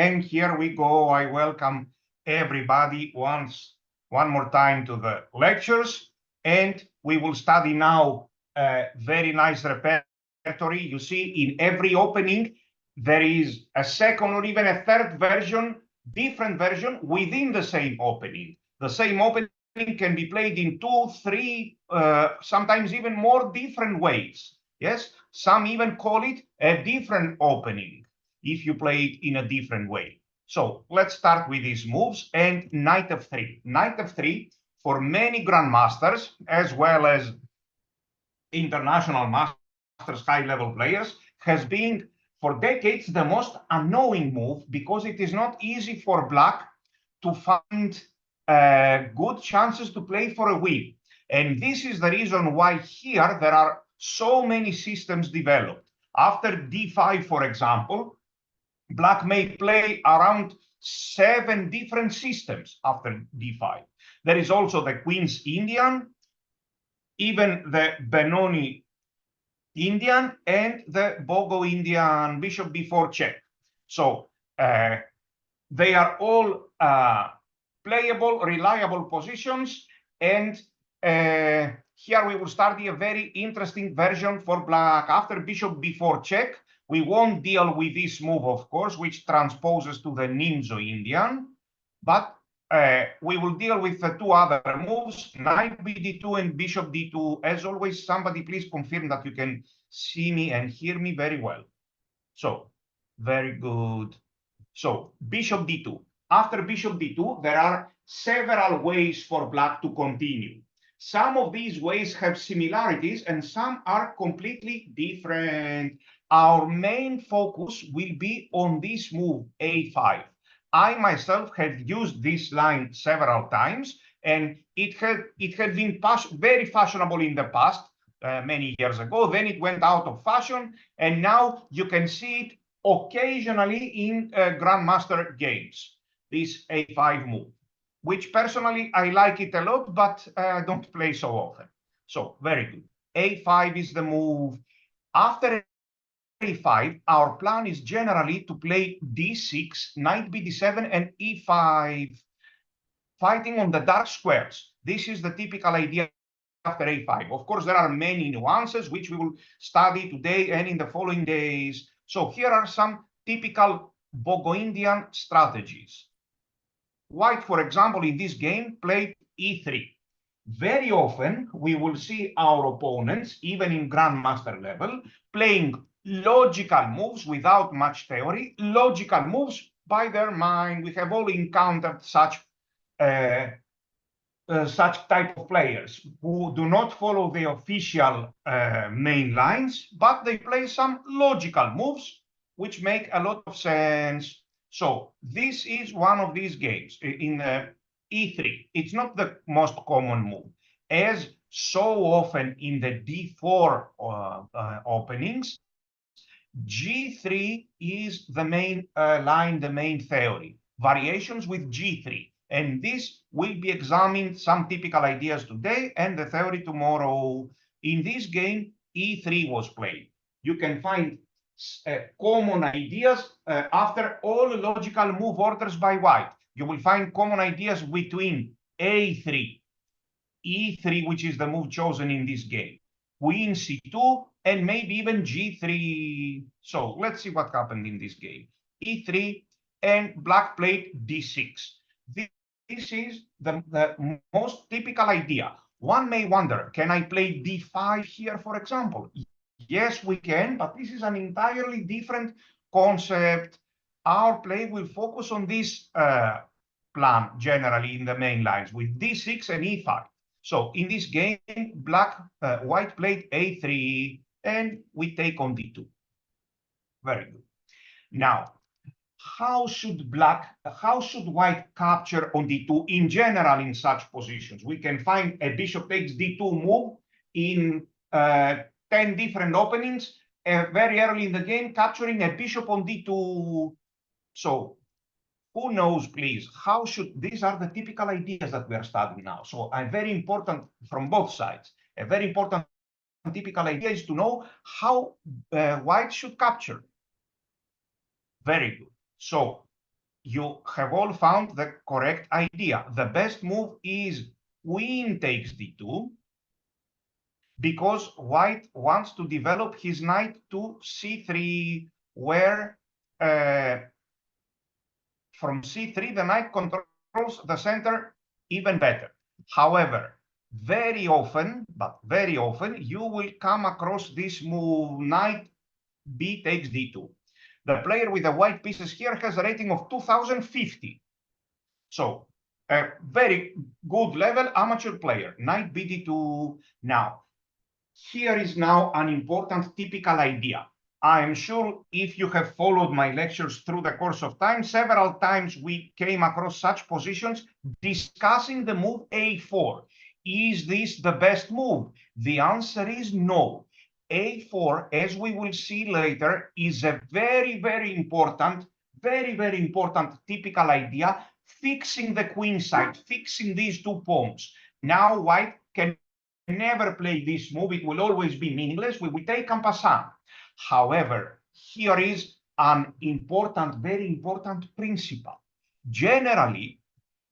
And here we go. I welcome everybody one more time to the lectures. And we will study now a very nice repertory. You see, in every opening, there is a second or even a third version, different version within the same opening. The same opening can be played in 2, 3, sometimes even more different ways. Yes, some even call it a different opening if you play it in a different way. So let's start with these moves and knight f3. Knight f3 for many grandmasters as well as international masters, high-level players, has been for decades the most annoying move because it is not easy for black to find good chances to play for a win. And this is the reason why here there are so many systems developed. After d5, for example, black may play around 7 different systems after d5. There is also the Queen's Indian, even the Benoni Indian, and the Bogo Indian bishop b4 check. So they are all playable, reliable positions. And here we will study a very interesting version for black. After bishop b4 check, we won't deal with this move, of course, which transposes to the Ninjo Indian, but we will deal with the two other moves, knight bd2 and bishop d2. As always, somebody please confirm that you can see me and hear me very well. So, very good. So, bishop d2. After bishop d2, there are several ways for black to continue. Some of these ways have similarities and some are completely different. Our main focus will be on this move, a5. I myself have used this line several times, and it had been very fashionable in the past, many years ago. Then it went out of fashion, and now you can see it occasionally in grandmaster games, this a5 move, which personally I like it a lot, but I don't play so often. So very good. a5 is the move. After a5, our plan is generally to play d6, knight bd7, and e5, fighting on the dark squares. This is the typical idea after a5. Of course, there are many nuances, which we will study today and in the following days. So here are some typical Bogo Indian strategies. White, for example, in this game, played e3. Very often, we will see our opponents, even in grandmaster level, playing logical moves without much theory, logical moves by their mind. We have all encountered such type of players who do not follow the official main lines, but they play some logical moves which make a lot of sense. So this is one of these games in e3. It's not the most common move, as so often in the d4 openings. G3 is the main line, the main theory. Variations with G3. And this will be examined, some typical ideas today and the theory tomorrow. In this game, E3 was played. You can find common ideas after all logical move orders by white. You will find common ideas between A3, E3, which is the move chosen in this game, Queen C2, and maybe even G3. So let's see what happened in this game. E3 and black played D6. This is the most typical idea. One may wonder, can I play D5 here, for example? Yes, we can, but this is an entirely different concept. Our play will focus on this plan generally in the main lines with D6 and E5. So in this game, white played A3, and we take on D2. Very good. Now, how should white capture on D2 in general in such positions? We can find a bishop takes D2 move in 10 different openings very early in the game, capturing a bishop on D2. So who knows, please, these are the typical ideas that we are studying now. So very important from both sides. A very important typical idea is to know how white should capture. Very good. So you have all found the correct idea. The best move is queen takes d2, because white wants to develop his knight to c3, where from c3 the knight controls the center even better. However, very often you will come across this move, knight b takes d2. The player with the white pieces here has a rating of 2050. So a very good level amateur player, knight bd2. Now, here is now an important typical idea. I am sure if you have followed my lectures through the course of time, several times we came across such positions discussing the move a4. Is this the best move? The answer is no. a4, as we will see later, is a very, very important typical idea, fixing the queen side, fixing these two pawns. Now white can never play this move. It will always be meaningless. We will take en passant. However, here is an important, very important principle. Generally,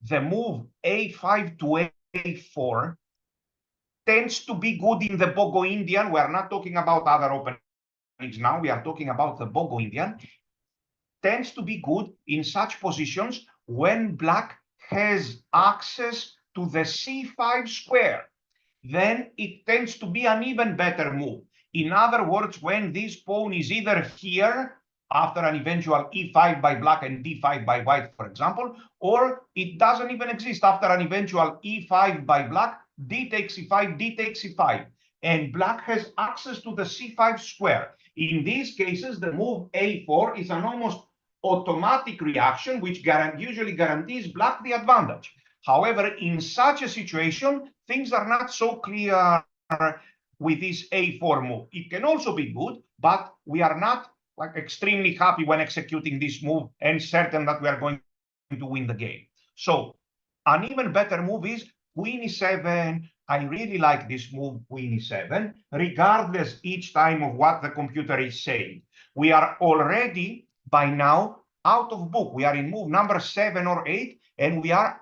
the move a5 to a4 tends to be good in the Bogo Indian. We are not talking about other openings now. We are talking about the Bogo Indian. Tends to be good in such positions when black has access to the c5 square. Then it tends to be an even better move. In other words, when this pawn is either here after an eventual e5 by black and d5 by white, for example, or it doesn't even exist after an eventual e5 by black, d takes e5, d takes e5, and black has access to the c5 square. In these cases, the move a4 is an almost automatic reaction, which usually guarantees black the advantage. However, in such a situation, things are not so clear with this a4 move. It can also be good, but we are not like extremely happy when executing this move and certain that we are going to win the game. So an even better move is queen e7. I really like this move, queen e7, regardless each time of what the computer is saying. We are already by now out of book. We are in move number 7 or 8, and we are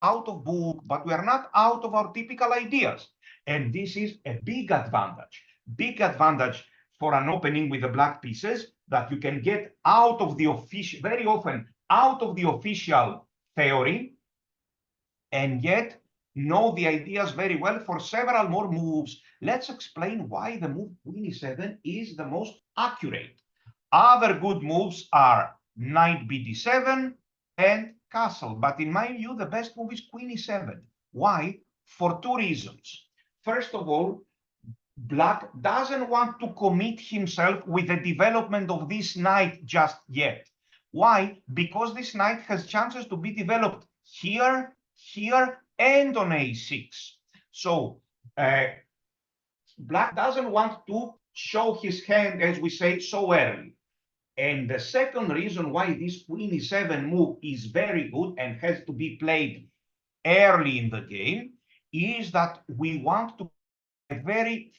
out of book, but we are not out of our typical ideas. And this is a big advantage for an opening with the black pieces, that you can get out of the official, very often out of the official theory, and yet know the ideas very well for several more moves. Let's explain why the move queen e7 is the most accurate. Other good moves are knight bd7 and castle, but in my view, the best move is queen e7. Why? For two reasons. First of all, black doesn't want to commit himself with the development of this knight just yet. Why? Because this knight has chances to be developed here, here, and on a6. So black doesn't want to show his hand, as we say, so early. And the second reason why this queen e7 move is very good and has to be played early in the game is that we want to play very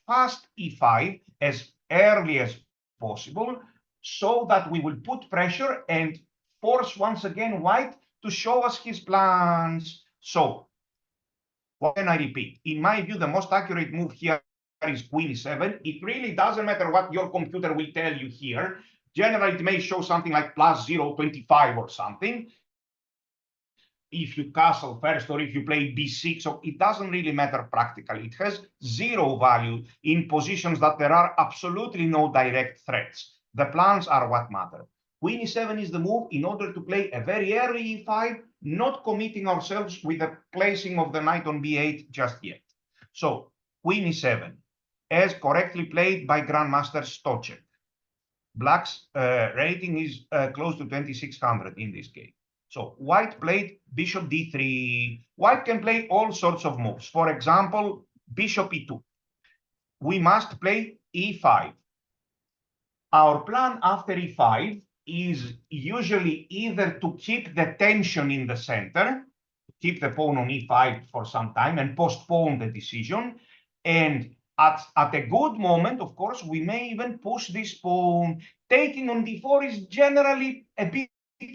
fast e5 as early as possible, so that we will put pressure and force once again white to show us his plans. So what can I repeat? In my view, the most accurate move here is queen e7. It really doesn't matter what your computer will tell you here. Generally, it may show something like plus 0.25 or something if you castle first or if you play b6. So it doesn't really matter practically. It has zero value in positions that there are absolutely no direct threats. The plans are what matter. Queen e7 is the move in order to play a very early e5, not committing ourselves with the placing of the knight on b8 just yet. So queen e7, as correctly played by Grandmaster Stochek. Black's rating is close to 2600 in this game. So white played bishop d3. White can play all sorts of moves. For example, bishop e2. We must play e5. Our plan after e5 is usually either to keep the tension in the center, keep the pawn on e5 for some time and postpone the decision, and at a good moment, of course, we may even push this pawn. Taking on d4 is generally a bit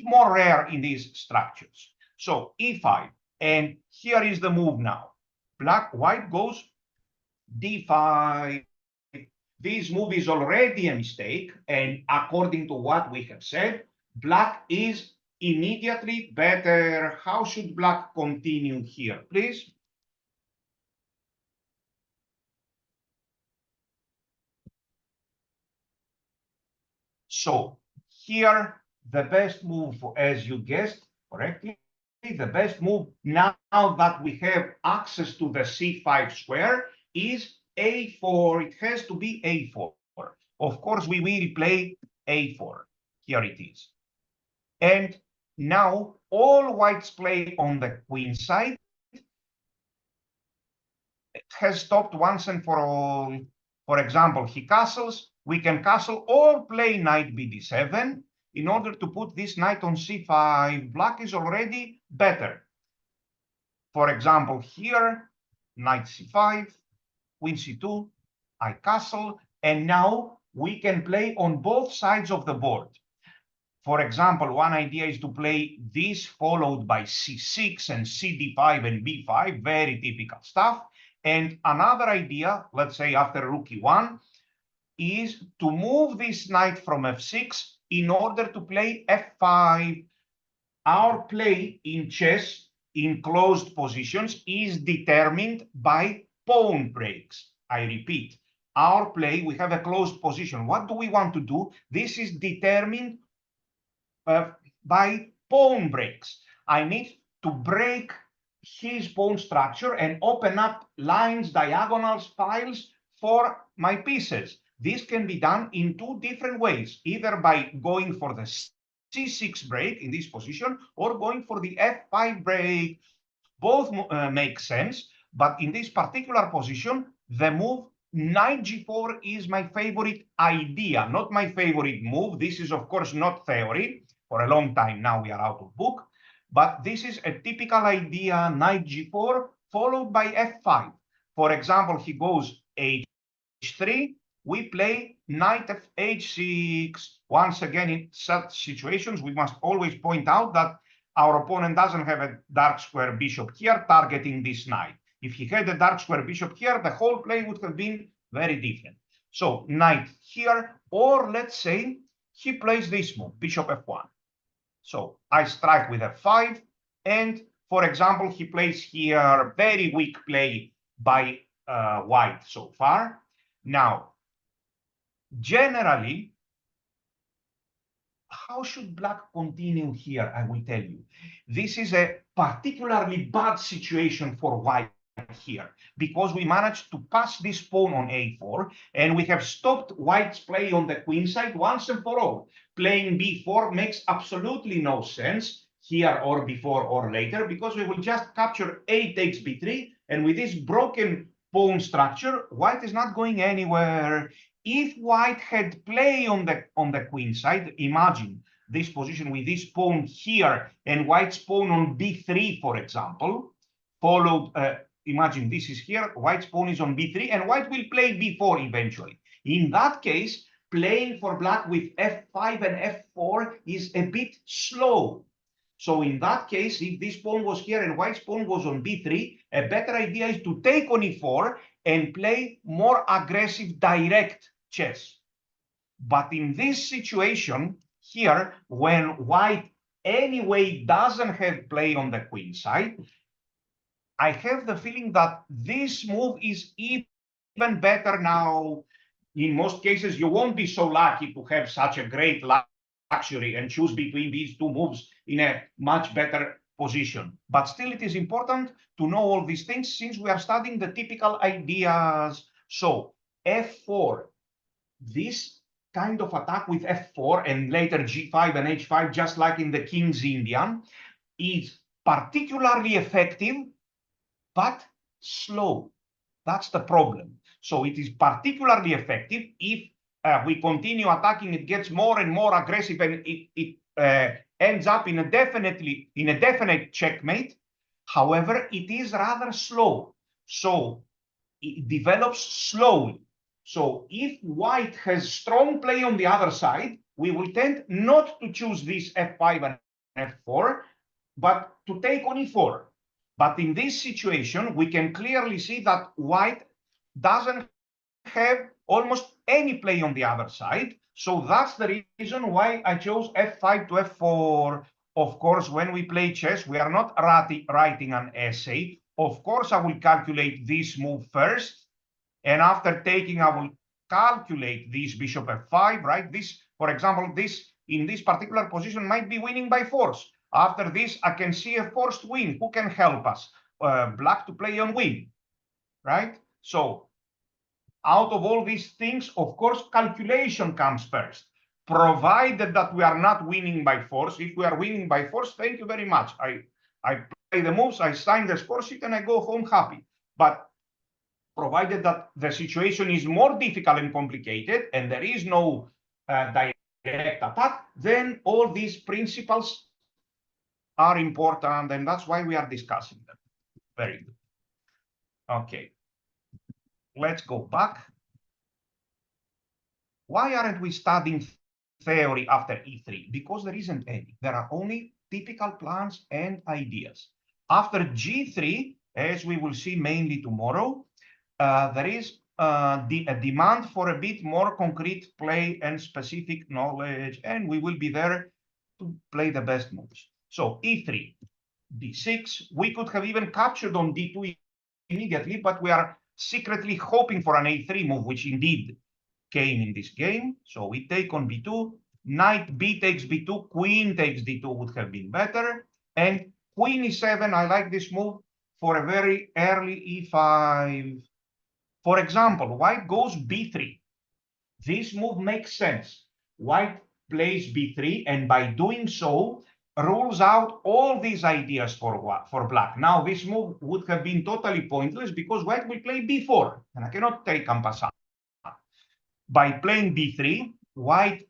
more rare in these structures. So e5, and here is the move now. White goes d5. This move is already a mistake, and according to what we have said, black is immediately better. How should black continue here, please? So here, the best move, as you guessed correctly, the best move now that we have access to the c5 square is a4. It has to be a4. Of course, we will play a4. Here it is. And now all white's play on the queen side has stopped once and for all. For example, he castles. We can castle or play knight bd7 in order to put this knight on c5. Black is already better. For example, here, knight c5, queen c2, I castle, and now we can play on both sides of the board. For example, one idea is to play this followed by c6 and cd5 and b5, very typical stuff. And another idea, let's say after rook e1, is to move this knight from f6 in order to play f5. Our play in chess in closed positions is determined by pawn breaks. I repeat, our play, we have a closed position. What do we want to do? This is determined by pawn breaks. I need to break his pawn structure and open up lines, diagonals, files for my pieces. This can be done in two different ways, either by going for the c6 break in this position or going for the f5 break. Both make sense, but in this particular position, the move knight g4 is my favorite idea, not my favorite move. This is, of course, not theory. For a long time now, we are out of book. But this is a typical idea, knight g4, followed by f5. For example, he goes h3. We play knight h6. Once again, in such situations, we must always point out that our opponent doesn't have a dark square bishop here targeting this knight. If he had a dark square bishop here, the whole play would have been very different. So knight here, or let's say he plays this move, bishop f1. So I strike with f5, and for example, he plays here very weak play by white so far. Now, generally, how should black continue here? I will tell you. This is a particularly bad situation for white here, because we managed to pass this pawn on a4, and we have stopped white's play on the queen side once and for all. Playing b4 makes absolutely no sense here or before or later, because we will just capture a takes b3, and with this broken pawn structure, white is not going anywhere. If white had play on the queen side, imagine this position with this pawn here and white's pawn on b3, for example, followed, imagine this is here, white's pawn is on b3, and white will play b4 eventually. In that case, playing for black with f5 and f4 is a bit slow. So in that case, if this pawn was here and white's pawn was on b3, a better idea is to take on e4 and play more aggressive direct chess. But in this situation here, when white anyway doesn't have play on the queen side, I have the feeling that this move is even better now. In most cases, you won't be so lucky to have such a great luxury and choose between these two moves in a much better position. But still, it is important to know all these things since we are studying the typical ideas. So f4, this kind of attack with f4 and later g5 and h5, just like in the King's Indian, is particularly effective, but slow. That's the problem. So it is particularly effective. If we continue attacking, it gets more and more aggressive, and it ends up in a definite checkmate. However, it is rather slow. So it develops slowly. So if white has strong play on the other side, we will tend not to choose this f5 and f4, but to take on e4. But in this situation, we can clearly see that white doesn't have almost any play on the other side. So that's the reason why I chose f5 to f4. Of course, when we play chess, we are not writing an essay. Of course, I will calculate this move first. And after taking, I will calculate this bishop f5, right? This, for example, this in this particular position might be winning by force. After this, I can see a forced win. Who can help us? Black to play on win, right? So out of all these things, of course, calculation comes first, provided that we are not winning by force. If we are winning by force, thank you very much. I play the moves, I sign the score sheet, and I go home happy. But provided that the situation is more difficult and complicated, and there is no direct attack, then all these principles are important, and that's why we are discussing them. Very good. Okay. Let's go back. Why aren't we studying theory after E3? Because there isn't any. There are only typical plans and ideas. After G3, as we will see mainly tomorrow, there is a demand for a bit more concrete play and specific knowledge, and we will be there to play the best moves. So E3, D6, we could have even captured on D2 immediately, but we are secretly hoping for an A3 move, which indeed came in this game. So we take on B2, knight B takes B2, queen takes D2 would have been better, and queen E7, I like this move for a very early E5. For example, white goes B3. This move makes sense. White plays B3, and by doing so, rules out all these ideas for black. Now, this move would have been totally pointless because white will play B4, and I cannot take en passant. By playing B3, white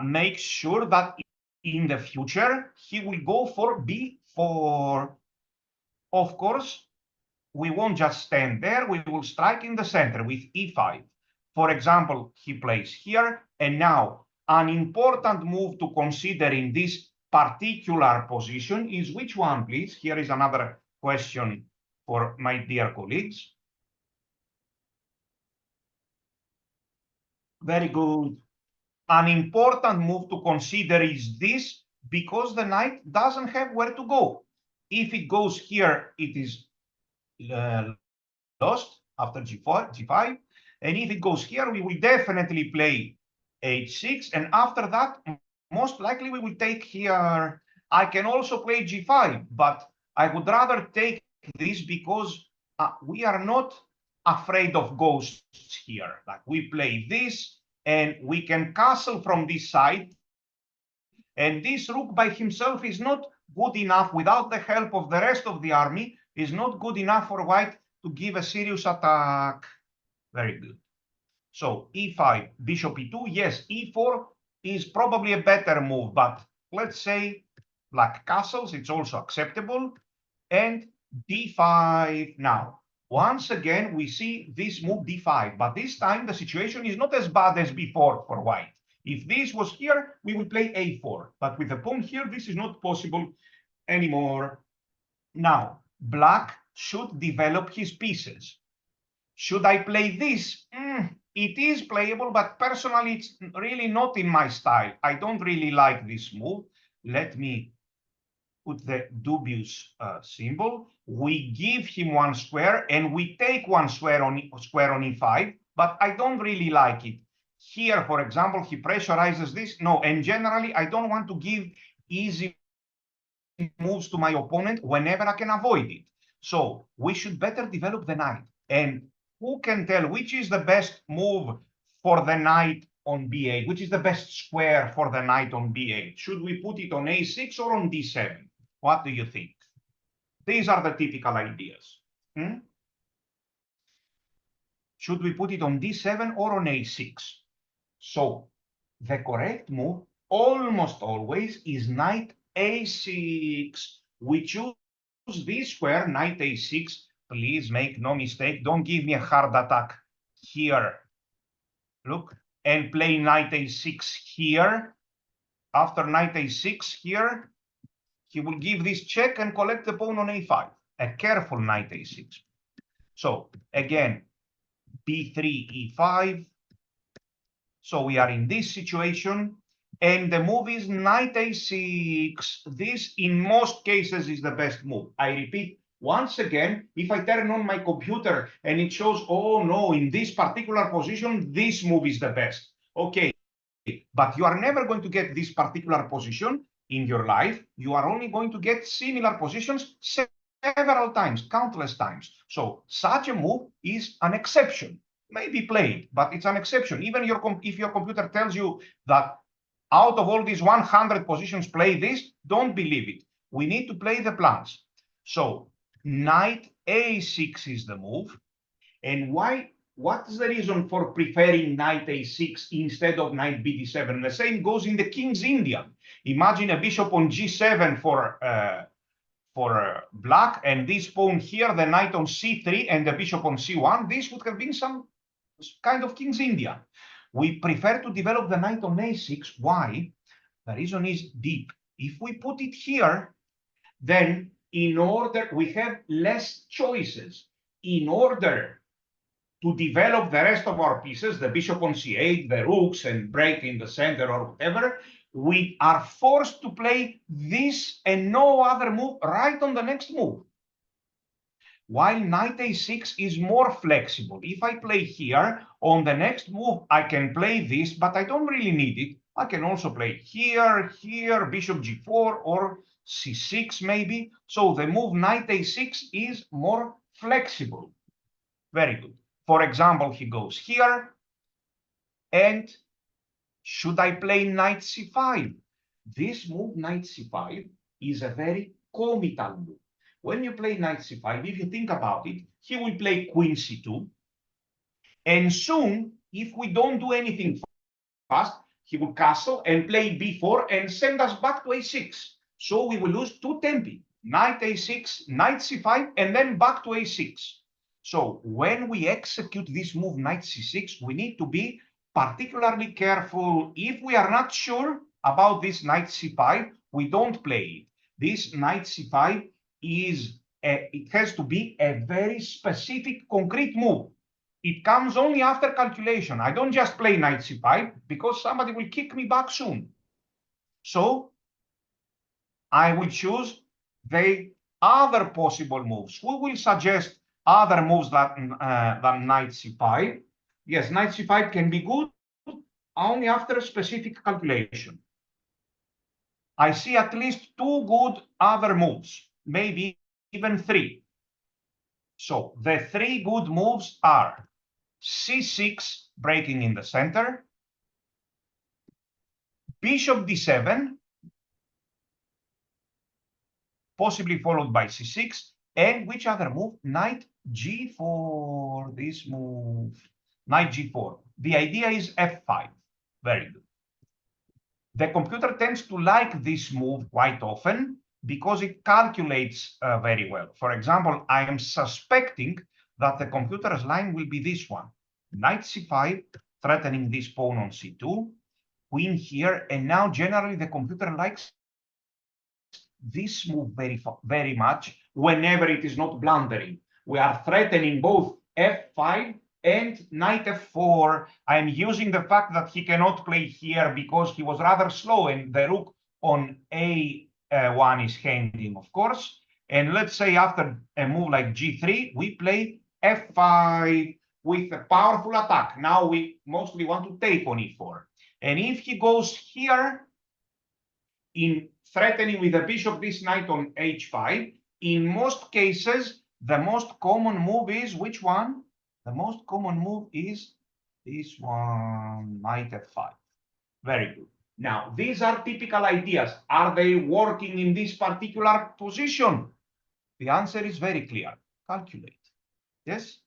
makes sure that in the future, he will go for B4. Of course, we won't just stand there, we will strike in the center with E5. For example, he plays here, and now an important move to consider in this particular position is which one, please? Here is another question for my dear colleagues. Very good. An important move to consider is this, because the knight doesn't have where to go. If it goes here, it is lost after G5. And if it goes here, we will definitely play H6. And after that, most likely we will take here. I can also play G5, but I would rather take this because we are not afraid of ghosts here. Like we play this, and we can castle from this side. And this rook by himself is not good enough without the help of the rest of the army, is not good enough for white to give a serious attack. Very good. So E5, bishop E2, yes, E4 is probably a better move, but let's say black castles, it's also acceptable. And D5 now. Once again, we see this move D5, but this time the situation is not as bad as before for white. If this was here, we will play A4, but with the pawn here, this is not possible anymore. Now, black should develop his pieces. Should I play this? It is playable, but personally, it's really not in my style. I don't really like this move. Let me put the dubious symbol. We give him one square, and we take one square on E5, but I don't really like it. Here, for example, he pressurizes this. No, and generally, I don't want to give easy moves to my opponent whenever I can avoid it. So we should better develop the knight. And who can tell which is the best move for the knight on B8? Which is the best square for the knight on B8? Should we put it on A6 or on D7? What do you think? These are the typical ideas. Should we put it on D7 or on A6? So the correct move almost always is knight A6. We choose this square, knight A6. Please make no mistake. Don't give me a hard attack here. Look, and play knight a6 here. After knight a6 here, he will give this check and collect the pawn on a5. A careful knight a6. So again, b3, e5. So we are in this situation, and the move is knight a6. This, in most cases, is the best move. I repeat, once again, if I turn on my computer and it shows, oh no, in this particular position, this move is the best. Okay, but you are never going to get this particular position in your life. You are only going to get similar positions several times, countless times. So such a move is an exception. May be played, but it's an exception. Even if your computer tells you that out of all these 100 positions, play this, don't believe it. We need to play the plans. So knight a6 is the move. And why? What's the reason for preferring knight a6 instead of knight bd7? The same goes in the King's Indian. Imagine a bishop on g7 for black, and this pawn here, the knight on c3 and the bishop on c1. This would have been some kind of King's Indian. We prefer to develop the knight on a6. Why? The reason is deep. If we put it here, then in order, we have less choices. In order to develop the rest of our pieces, the bishop on c8, the rooks, and break in the center or whatever, we are forced to play this and no other move right on the next move. While knight a6 is more flexible. If I play here, on the next move, I can play this, but I don't really need it. I can also play here, here, bishop g4, or c6 maybe. So the move knight a6 is more flexible. Very good. For example, he goes here, and should I play knight c5? This move, knight c5, is a very comital move. When you play knight c5, if you think about it, he will play queen c2. And soon, if we don't do anything fast, he will castle and play b4 and send us back to a6. So we will lose two tempi, knight a6, knight c5, and then back to a6. So when we execute this move, knight c6, we need to be particularly careful. If we are not sure about this knight c5, we don't play it. This knight c5 it has to be a very specific, concrete move. It comes only after calculation. I don't just play knight c5 because somebody will kick me back soon. So I will choose the other possible moves. We will suggest other moves than knight c5. Yes, knight c5 can be good only after a specific calculation. I see at least two good other moves, maybe even three. So the three good moves are c6, breaking in the center, bishop d7, possibly followed by c6, and which other move? Knight g4, this move, knight g4. The idea is f5. Very good. The computer tends to like this move quite often because it calculates very well. For example, I am suspecting that the computer's line will be this one. Knight c5, threatening this pawn on c2, queen here, and now generally the computer likes this move very much whenever it is not blundering. We are threatening both f5 and knight f4. I'm using the fact that he cannot play here because he was rather slow and the rook on a1 is hanging, of course. And let's say after a move like g3, we play f5 with a powerful attack. Now we mostly want to take on e4. And if he goes here, in threatening with the bishop this knight on h5, in most cases, the most common move is which one? The most common move is this one, knight f5. Very good. Now, these are typical ideas. Are they working in this particular position? The answer is very clear. Calculate. Yes?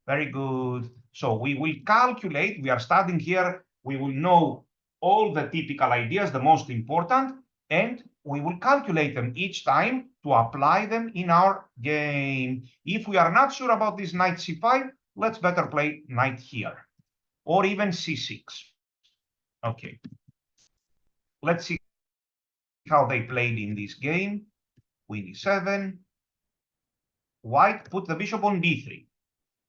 Very good. So we will calculate. We are studying here. We will know all the typical ideas, the most important, and we will calculate them each time to apply them in our game. If we are not sure about this knight c5, let's better play knight here, or even c6. Okay. Let's see how they played in this game. Queen e7. White put the bishop on d3.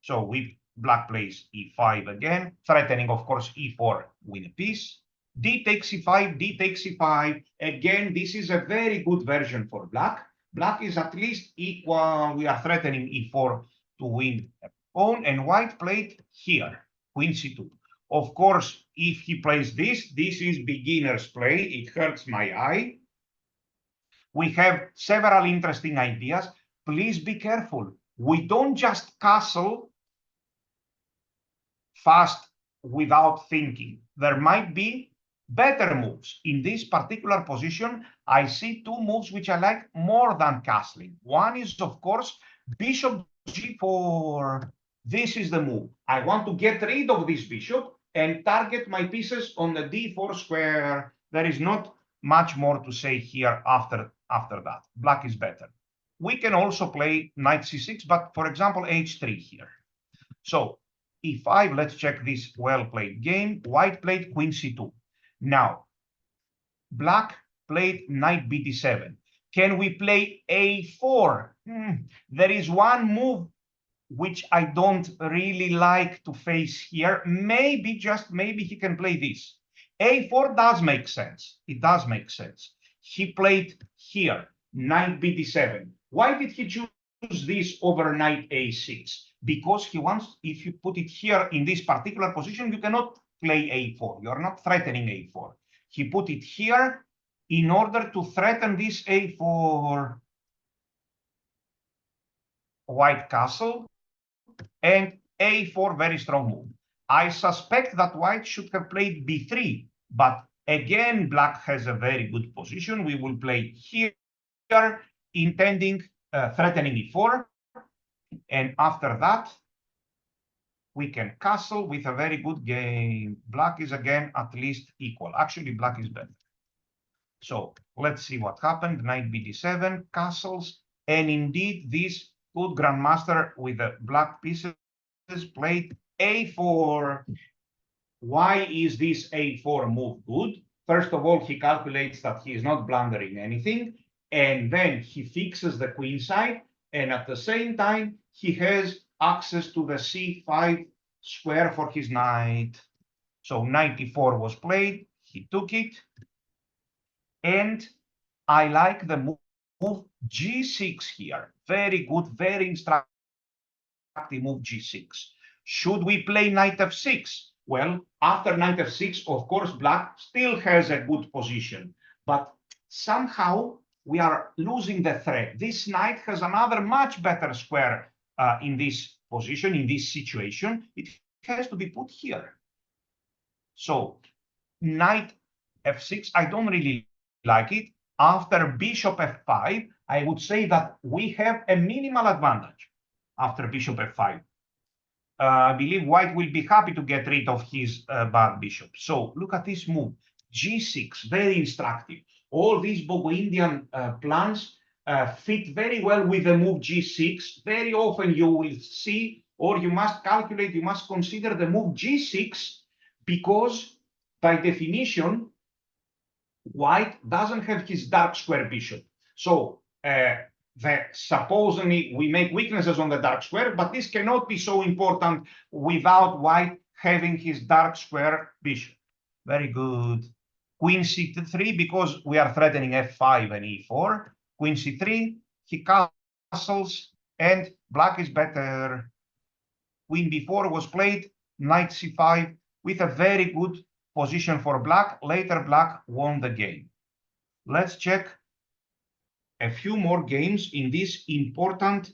So black plays e5 again, threatening, of course, e4, win a piece. D takes e5, D takes e5. Again, this is a very good version for black. Black is at least equal. We are threatening e4 to win a pawn, and white played here, queen c2. Of course, if he plays this is beginner's play. It hurts my eye. We have several interesting ideas. Please be careful. We don't just castle fast without thinking. There might be better moves. In this particular position, I see two moves which I like more than castling. One is, of course, bishop g4. This is the move. I want to get rid of this bishop and target my pieces on the d4 square. There is not much more to say here after that. Black is better. We can also play knight c6, but for example, h3 here. So e5, let's check this well-played game. White played queen c2. Now, black played knight bd7. Can we play a4? There is one move which I don't really like to face here. Maybe, just maybe, he can play this. a4 does make sense. It does make sense. He played here, knight bd7. Why did he choose this over knight a6? Because he wants, if you put it here in this particular position, you cannot play a4. You're not threatening a4. He put it here in order to threaten this a4. White castle and a4, very strong move. I suspect that white should have played b3, but again, black has a very good position. We will play here, intending threatening e4, and after that, we can castle with a very good game. Black is again at least equal. Actually, black is better. So let's see what happened. Knight bd7, castles, and indeed this good grandmaster with the black pieces played a4. Why is this a4 move good? First of all, he calculates that he is not blundering anything, and then he fixes the queen side, and at the same time, he has access to the c5 square for his knight. So knight e4 was played, he took it, and I like the move g6 here. Very good, very instructive move g6. Should we play knight f6? Well, after knight f6, of course, black still has a good position, but somehow we are losing the thread. This knight has another much better square in this position, in this situation. It has to be put here. So knight f6, I don't really like it. After bishop f5, I would say that we have a minimal advantage after bishop f5. I believe white will be happy to get rid of his bad bishop. So look at this move, g6, very instructive. All these Bogo Indian plans fit very well with the move g6. Very often you will see, or you must calculate, you must consider the move g6, because by definition, white doesn't have his dark square bishop. So supposedly we make weaknesses on the dark square, but this cannot be so important without white having his dark square bishop. Very good. Queen c3, because we are threatening f5 and e4. Queen c3, he castles, and black is better. Queen b4 was played, knight c5, with a very good position for black. Later, black won the game. Let's check a few more games in this important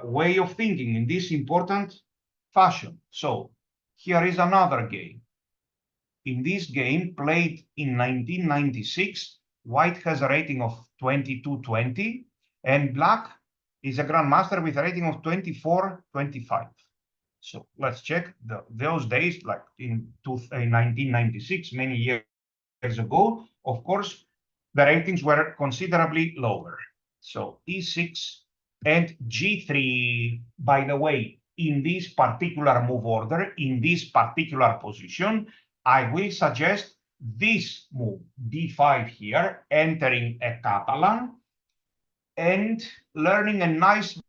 way of thinking, in this important fashion. So here is another game. In this game, played in 1996, white has a rating of 22-20, and black is a grandmaster with a rating of 24-25. So let's check those days, like in 1996, many years ago. Of course, the ratings were considerably lower. So e6 and g3, by the way, in this particular move order, in this particular position, I will suggest this move, d5 here, entering a Catalan and learning a nice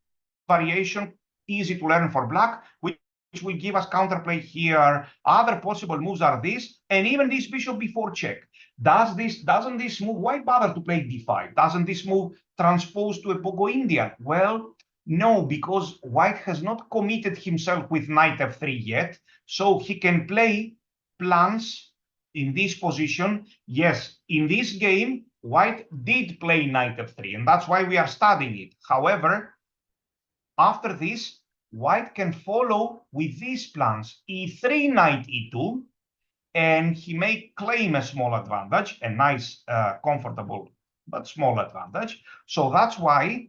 variation, easy to learn for black, which will give us counterplay here. Other possible moves are this, and even this bishop b4 check. Doesn't this move, why bother to play d5? Doesn't this move transpose to a Bogo Indian? Well, no, because white has not committed himself with knight f3 yet, so he can play plans in this position. Yes, in this game, white did play knight f3, and that's why we are studying it. However, after this, white can follow with these plans, e3, knight e2, and he may claim a small advantage, a nice, comfortable, but small advantage. So that's why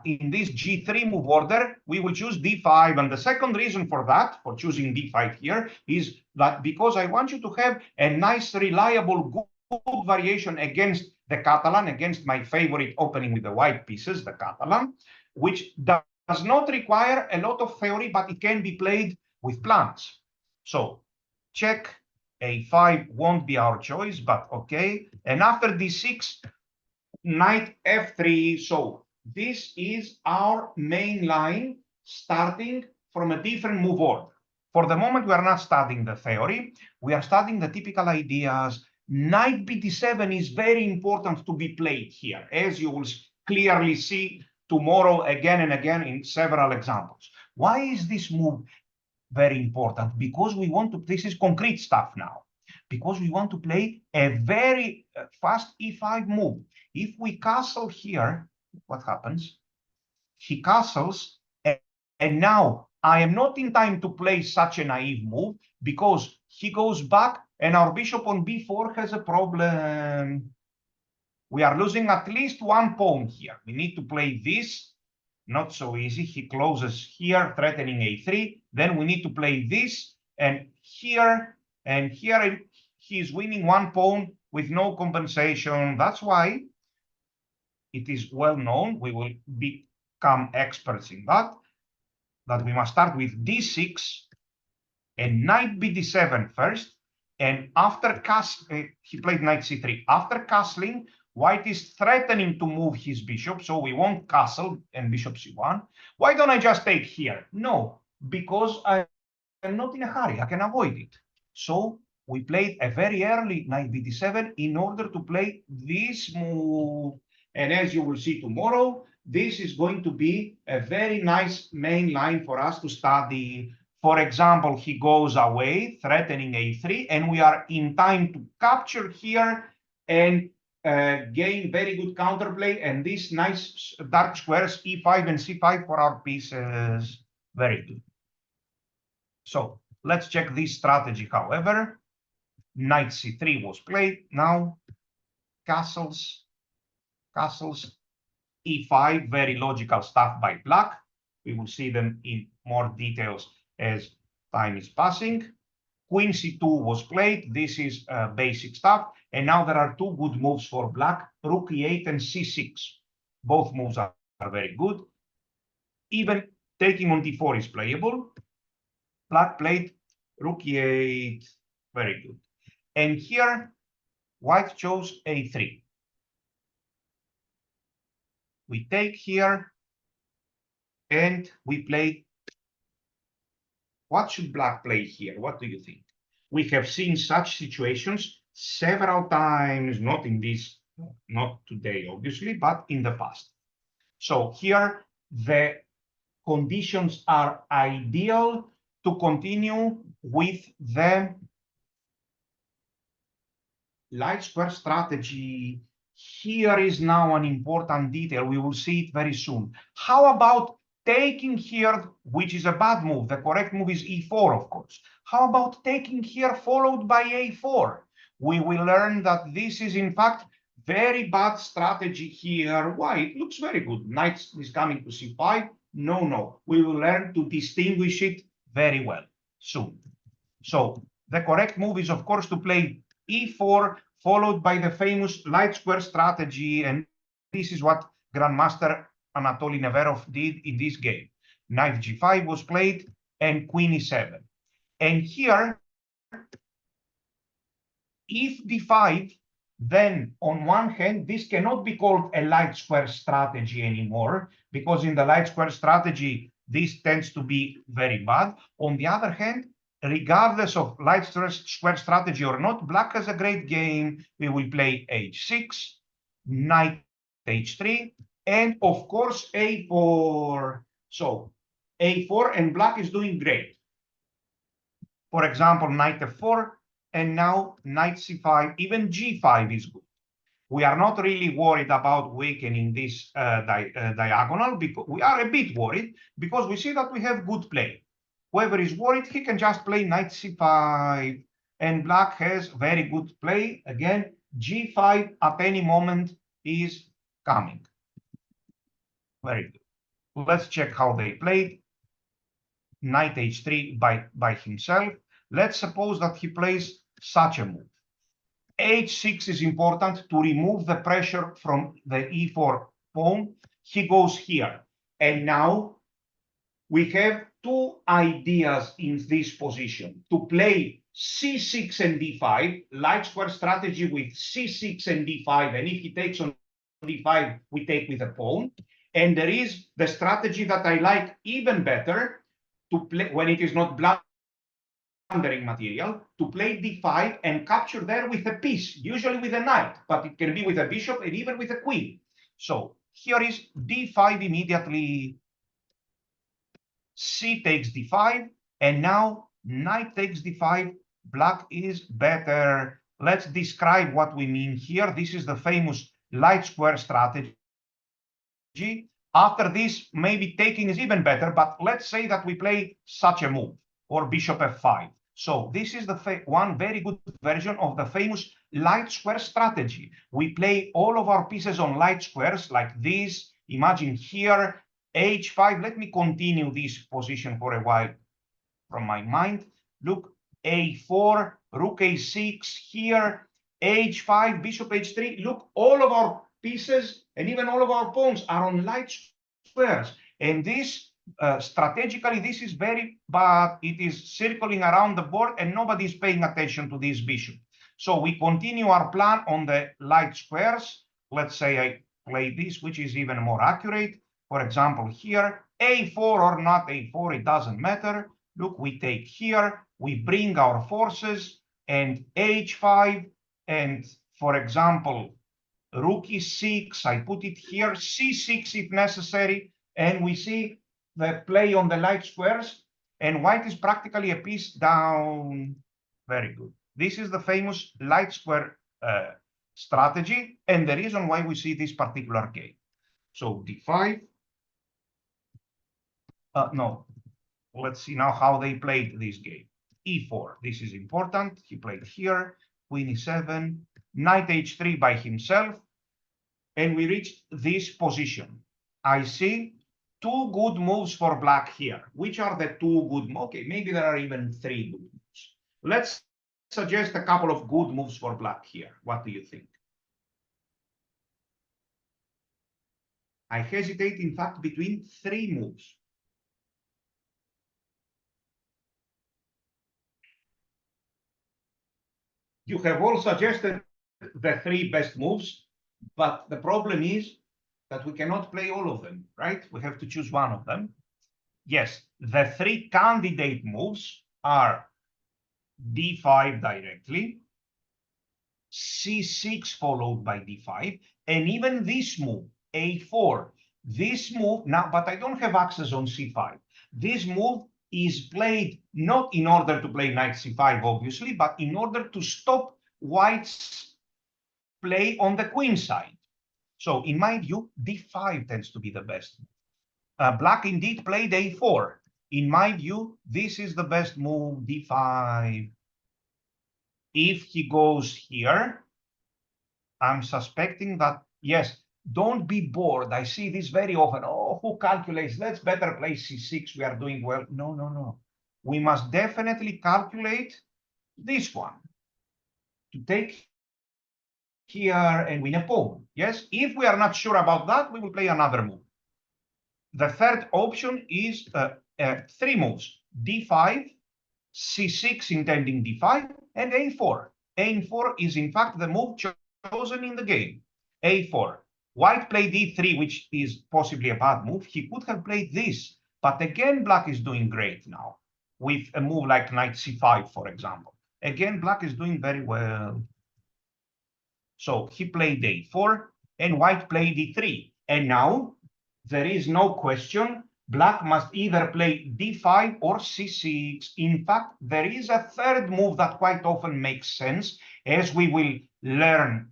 in this g3 move order, we will choose d5. And the second reason for that, for choosing d5 here, is that because I want you to have a nice, reliable, good variation against the Catalan, against my favorite opening with the white pieces, the Catalan, which does not require a lot of theory, but it can be played with plans. So check, a5 won't be our choice, but okay. And after d6, knight f3. So this is our main line, starting from a different move order. For the moment, we are not studying the theory. We are studying the typical ideas. Knight bd7 is very important to be played here, as you will clearly see tomorrow again and again in several examples. Why is this move very important? Because we want to, this is concrete stuff now, because we want to play a very fast e5 move. If we castle here, what happens? He castles, and now I am not in time to play such a naive move, because he goes back and our bishop on b4 has a problem. We are losing at least one pawn here. We need to play this. Not so easy. He closes here, threatening a3. Then we need to play this, and here he's winning one pawn with no compensation. That's why it is well known, we will become experts in that we must start with d6 and knight bd7 first, and after he played knight c3. After castling, white is threatening to move his bishop, so we won't castle and bishop c1. Why don't I just take here? No, because I am not in a hurry. I can avoid it. So we played a very early knight bd7 in order to play this move. And as you will see tomorrow, this is going to be a very nice main line for us to study. For example, he goes away, threatening a3, and we are in time to capture here and gain very good counterplay, and these nice dark squares, e5 and c5 for our pieces. Very good. So let's check this strategy, however. Knight c3 was played. Now castles, e5, very logical stuff by black. We will see them in more details as time is passing. Queen c2 was played. This is basic stuff. And now there are two good moves for black, rook e8 and c6. Both moves are very good. Even taking on d4 is playable. Black played rook e8, very good. And here, white chose a3. We take here, and we play. What should black play here? What do you think? We have seen such situations several times, not in this, not today, obviously, but in the past. So here, the conditions are ideal to continue with the light square strategy. Here is now an important detail. We will see it very soon. How about taking here, which is a bad move? The correct move is e4, of course. How about taking here followed by a4? We will learn that this is, in fact, very bad strategy here. Why? It looks very good. Knight is coming to c5. No. We will learn to distinguish it very well soon. So the correct move is, of course, to play e4, followed by the famous light square strategy. And this is what Grandmaster Anatoly Neverov did in this game. Knight g5 was played, and queen e7. And here, if d5, then on one hand, this cannot be called a light square strategy anymore, because in the light square strategy, this tends to be very bad. On the other hand, regardless of light square strategy or not, black has a great game. We will play h6, knight h3, and of course a4. So a4, and black is doing great. For example, knight f4, and now knight c5, even g5 is good. We are not really worried about weakening this diagonal, because we are a bit worried because we see that we have good play. Whoever is worried, he can just play knight c5, and black has very good play. Again, g5 at any moment is coming. Very good. Let's check how they played. Knight h3 by himself. Let's suppose that he plays such a move. h6 is important to remove the pressure from the e4 pawn. He goes here. And now we have two ideas in this position: to play c6 and d5, light square strategy with c6 and d5, and if he takes on d5, we take with a pawn. And there is the strategy that I like even better, to play when it is not blundering material, to play d5 and capture there with a piece, usually with a knight, but it can be with a bishop and even with a queen. So here is d5 immediately, c takes d5, and now knight takes d5. Black is better. Let's describe what we mean here. This is the famous light square strategy. After this, maybe taking is even better, but let's say that we play such a move, or bishop f5. So this is the one very good version of the famous light square strategy. We play all of our pieces on light squares like this. Imagine here, h5. Let me continue this position for a while from my mind. Look, a4, rook a6 here, h5, bishop h3. Look, all of our pieces and even all of our pawns are on light squares. And this, strategically, this is very bad. It is circling around the board and nobody is paying attention to this bishop. So we continue our plan on the light squares. Let's say I play this, which is even more accurate. For example, here, a4 or not a4, it doesn't matter. Look, we take here, we bring our forces, and h5, and for example, rook e6, I put it here, c6 if necessary, and we see the play on the light squares, and white is practically a piece down. Very good. This is the famous light square strategy, and the reason why we see this particular game. So d5, no, let's see now how they played this game. e4, this is important. He played here, queen e7, knight h3 by himself, and we reached this position. I see two good moves for black here. Which are the two good moves? Okay, maybe there are even three good moves. Let's suggest a couple of good moves for black here. What do you think? I hesitate, in fact, between three moves. You have all suggested the three best moves, but the problem is that we cannot play all of them, right? We have to choose one of them. Yes, the three candidate moves are d5 directly, c6 followed by d5, and even this move, a4. This move, now, but I don't have access on c5. This move is played not in order to play knight c5, obviously, but in order to stop white's play on the queen side. So in my view, d5 tends to be the best. Black indeed played a4. In my view, this is the best move, d5. If he goes here, I'm suspecting that, yes, don't be bored. I see this very often. Oh, who calculates? Let's better play c6. We are doing well. No, no, no. We must definitely calculate this one to take here and win a pawn. Yes, if we are not sure about that, we will play another move. The third option is three moves: d5, c6 intending d5, and a4. A4 is in fact the move chosen in the game. A4. White played D3, which is possibly a bad move. He could have played this, but again, black is doing great now with a move like knight C5, for example. Again, black is doing very well. So he played A4 and white played D3. And now there is no question. Black must either play D5 or C6. In fact, there is a third move that quite often makes sense, as we will learn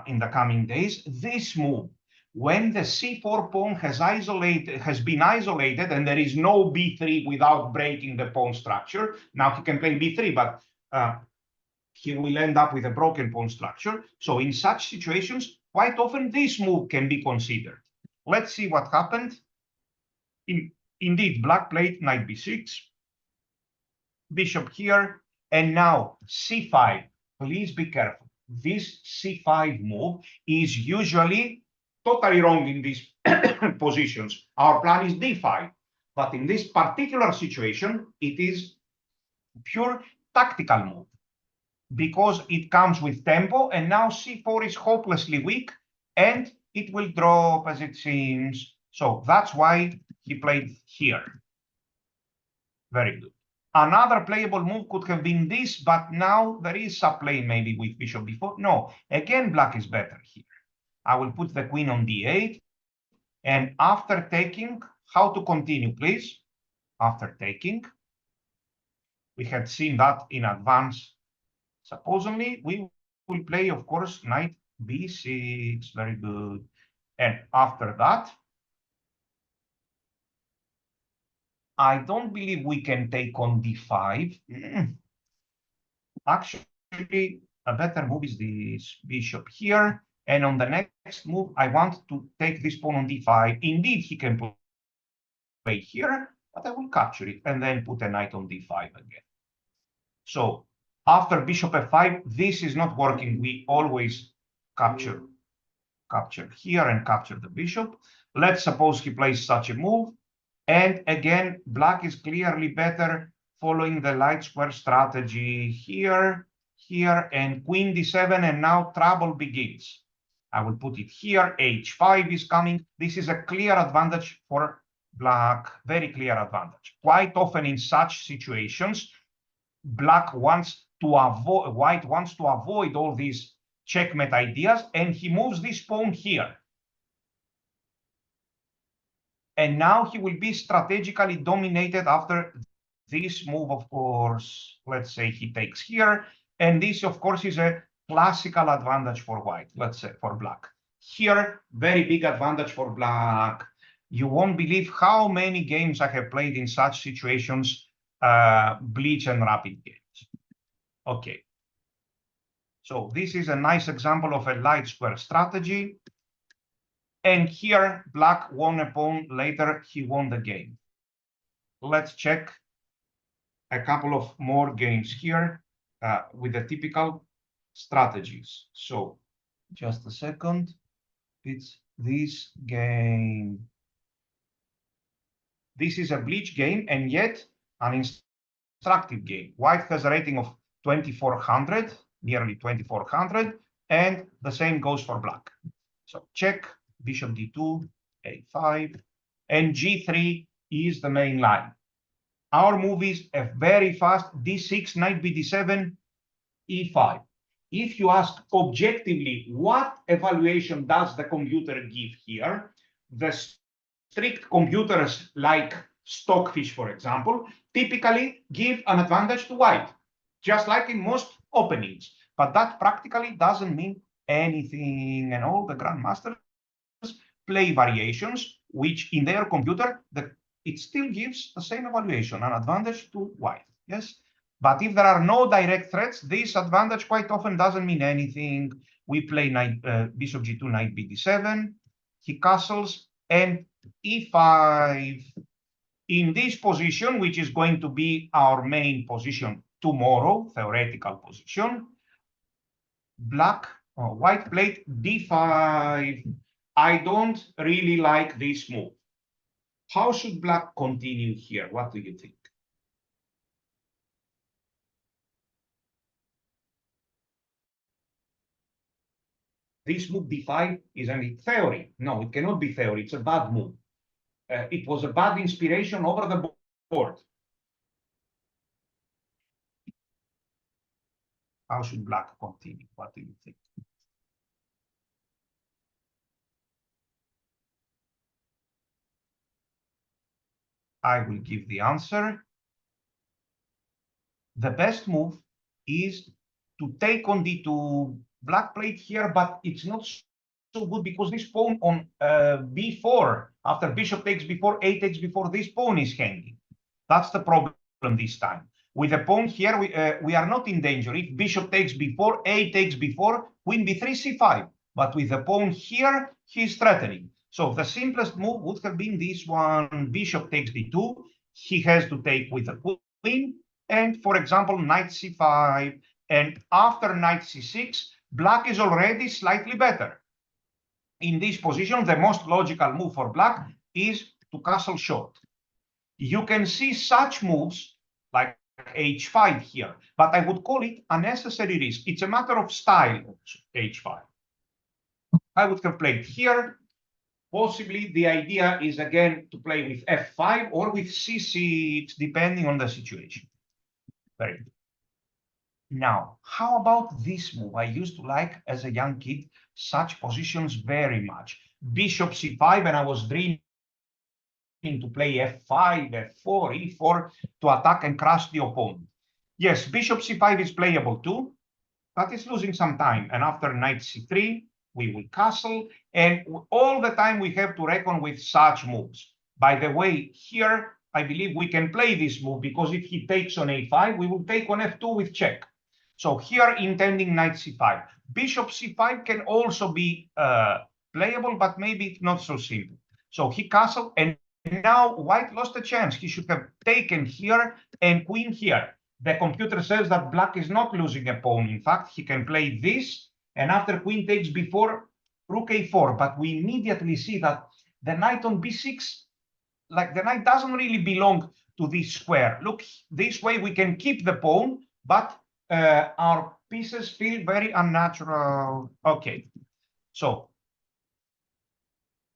in the coming days. This move, when the C4 pawn has been isolated and there is no B3 without breaking the pawn structure. Now he can play B3, but he will end up with a broken pawn structure. So in such situations, quite often this move can be considered. Let's see what happened. Indeed, black played knight b6, bishop here, and now c5. Please be careful. This c5 move is usually totally wrong in these positions. Our plan is d5, but in this particular situation, it is pure tactical move because it comes with tempo, and now c4 is hopelessly weak, and it will drop as it seems. So that's why he played here. Very good. Another playable move could have been this, but now there is a play maybe with bishop b4. No, again, black is better here. I will put the queen on d8, and after taking, how to continue, please? After taking, we had seen that in advance. Supposedly, we will play, of course, knight b6. Very good. And after that, I don't believe we can take on d5. Actually, a better move is this bishop here. And on the next move, I want to take this pawn on d5. Indeed, he can play here, but I will capture it and then put a knight on d5 again. So after bishop f5, this is not working. We always capture here and capture the bishop. Let's suppose he plays such a move. And again, black is clearly better following the light square strategy here, and queen d7, and now trouble begins. I will put it here, h5 is coming. This is a clear advantage for black, very clear advantage. Quite often in such situations, white wants to avoid all these checkmate ideas, and he moves this pawn here. And now he will be strategically dominated after this move, of course. Let's say he takes here. And this, of course, is a classical advantage for white, let's say, for black. Here, very big advantage for black. You won't believe how many games I have played in such situations, bleach and rapid games. Okay. So this is a nice example of a light square strategy. And here, black won a pawn. Later, he won the game. Let's check a couple of more games here with the typical strategies. So just a second. It's this game. This is a bleach game, and yet an instructive game. White has a rating of 2400, nearly 2400, and the same goes for black. So check. Bishop d2, a5, and g3 is the main line. Our move is a very fast d6, knight bd7, e5. If you ask objectively, what evaluation does the computer give here? The strict computers like Stockfish, for example, typically give an advantage to white, just like in most openings. But that practically doesn't mean anything, and all the grandmasters play variations, which in their computer, it still gives the same evaluation, an advantage to white, yes? But if there are no direct threats, this advantage quite often doesn't mean anything. We play bishop g2, knight bd7, he castles, and e5. In this position, which is going to be our main position tomorrow, theoretical position, white played d5. I don't really like this move. How should black continue here? What do you think? this move d5 is only theory. No, it cannot be theory. It's a bad move. It was a bad inspiration over the board. How should black continue? What do you think? I will give the answer. The best move is to take on d2. Black played here, but it's not so good because this pawn on b4, after bishop takes b4, a takes b4, this pawn is hanging. That's the problem this time. With the pawn here, we are not in danger. If bishop takes b4, a takes b4, queen b3, c5. But with the pawn here, he's threatening. So the simplest move would have been this one. Bishop takes d2. He has to take with the queen. And for example, knight c5. And after knight c6, black is already slightly better. In this position, the most logical move for black is to castle short. You can see such moves like h5 here, but I would call it unnecessary risk. It's a matter of style, h5. I would have played here. Possibly the idea is again to play with f5 or with c6, depending on the situation. Very good. Now, how about this move? I used to like, as a young kid, such positions very much. Bishop c5, and I was dreaming to play f5, f4, e4 to attack and crush the opponent. Yes, bishop c5 is playable too, but it's losing some time. And after knight c3, we will castle. And all the time we have to reckon with such moves. By the way, here, I believe we can play this move because if he takes on a5, we will take on f2 with check. So here, intending knight c5. Bishop c5 can also be playable, but maybe not so simple. So he castled, and now white lost a chance. He should have taken here and queen here. The computer says that black is not losing a pawn. In fact, he can play this, and after queen takes b4, rook a4. But we immediately see that the knight on b6, like the knight doesn't really belong to this square. Look, this way we can keep the pawn, but our pieces feel very unnatural. Okay, so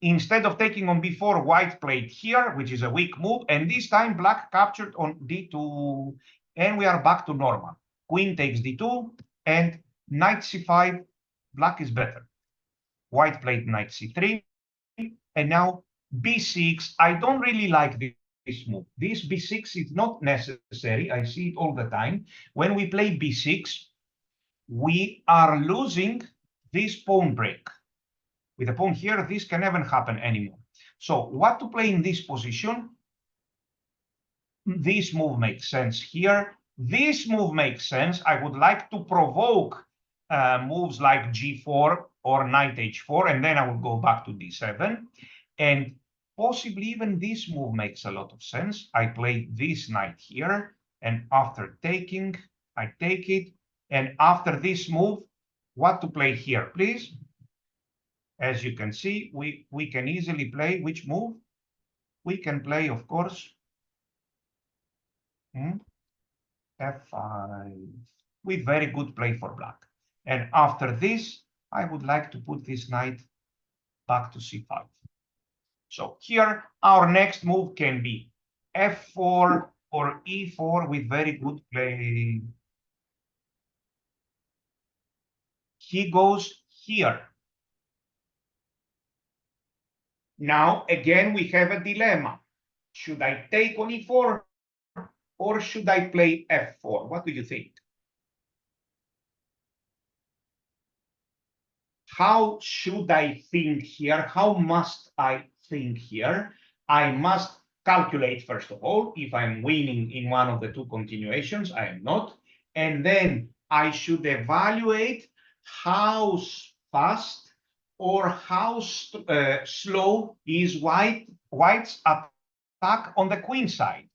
instead of taking on b4, white played here, which is a weak move, and this time black captured on d2, and we are back to normal. Queen takes d2, and knight c5, black is better. White played knight c3, and now b6. I don't really like this move. This b6 is not necessary. I see it all the time. When we play b6, we are losing this pawn break. With a pawn here, this can never happen anymore. So what to play in this position? This move makes sense here. This move makes sense. I would like to provoke moves like g4 or knight h4, and then I will go back to d7. And possibly even this move makes a lot of sense. I play this knight here, and after taking, I take it. And after this move, what to play here, please? As you can see, we can easily play which move? We can play, of course, f5, with very good play for black. And after this, I would like to put this knight back to c5. So here, our next move can be f4 or e4 with very good play. He goes here. Now, again, we have a dilemma. Should I take on e4 or should I play f4? What do you think? How should I think here? How must I think here? I must calculate, first of all, if I'm winning in one of the two continuations. I am not. And then I should evaluate how fast or how slow is white's attack on the queen side.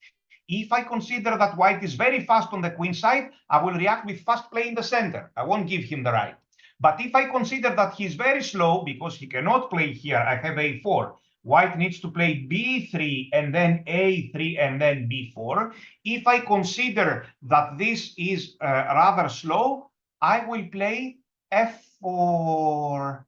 If I consider that white is very fast on the queen side, I will react with fast play in the center. I won't give him the right. But if I consider that he's very slow because he cannot play here, I have a4. White needs to play b3 and then a3 and then b4. If I consider that this is rather slow, I will play f4.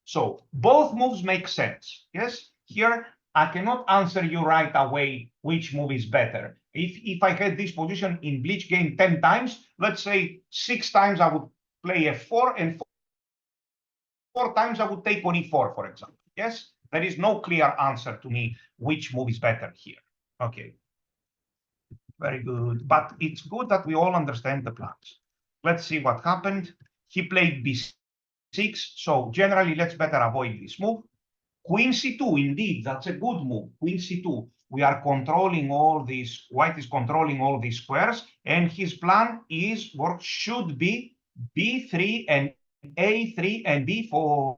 So both moves make sense. Yes, here I cannot answer you right away which move is better. If I had this position in Bleach game 10 times, let's say 6 times I would play f4 and 4 times I would take on e4, for example. Yes, there is no clear answer to me which move is better here. Okay, very good. But it's good that we all understand the plans. Let's see what happened. He played b6, so generally let's better avoid this move. Queen c2, indeed, that's a good move. Queen c2. We are controlling all these, white is controlling all these squares, and his plan is, or should be, b3 and a3 and b4.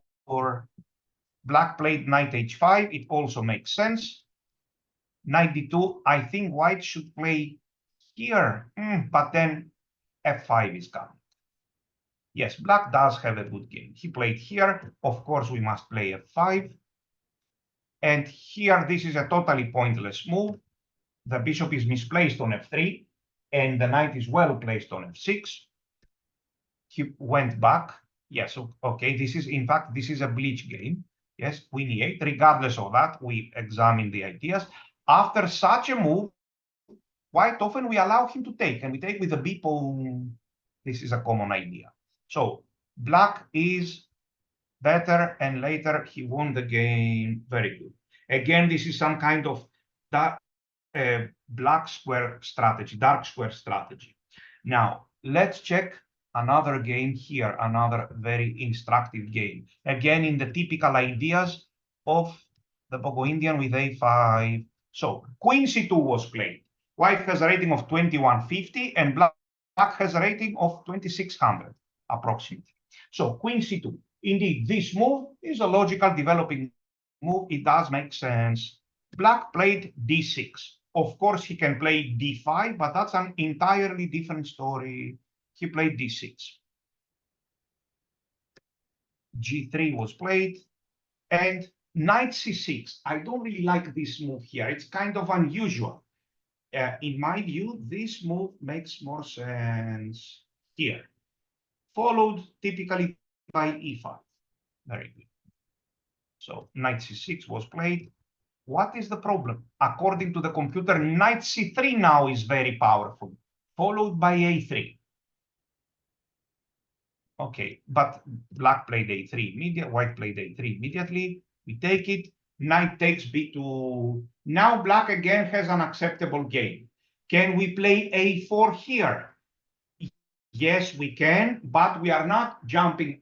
Black played knight h5, it also makes sense. Knight d2, I think white should play here, but then f5 is coming. Yes, black does have a good game. He played here. Of course, we must play f5. And here, this is a totally pointless move. The bishop is misplaced on f3, and the knight is well placed on f6. He went back. Yes, okay, this is, in fact, this is a bleach game. Yes, queen e8. Regardless of that, we examine the ideas. After such a move, quite often we allow him to take, and we take with the b pawn. This is a common idea. So black is better, and later he won the game. Very good. Again, this is some kind of black square strategy, dark square strategy. Now, let's check another game here, another very instructive game. Again, in the typical ideas of the Bogo Indian with a5. So, queen c2 was played. White has a rating of 2150, and black has a rating of 2600, approximately. So, queen c2. Indeed, this move is a logical developing move. It does make sense. Black played d6. Of course, he can play d5, but that's an entirely different story. He played d6. g3 was played, and knight c6. I don't really like this move here. It's kind of unusual. In my view, this move makes more sense here, followed typically by e5. Very good. So knight c6 was played. What is the problem? According to the computer, knight c3 now is very powerful, followed by a3. Okay, but black played a3 immediately, white played a3 immediately. We take it, knight takes b2. Now black again has an acceptable game. Can we play a4 here? Yes, we can, but we are not jumping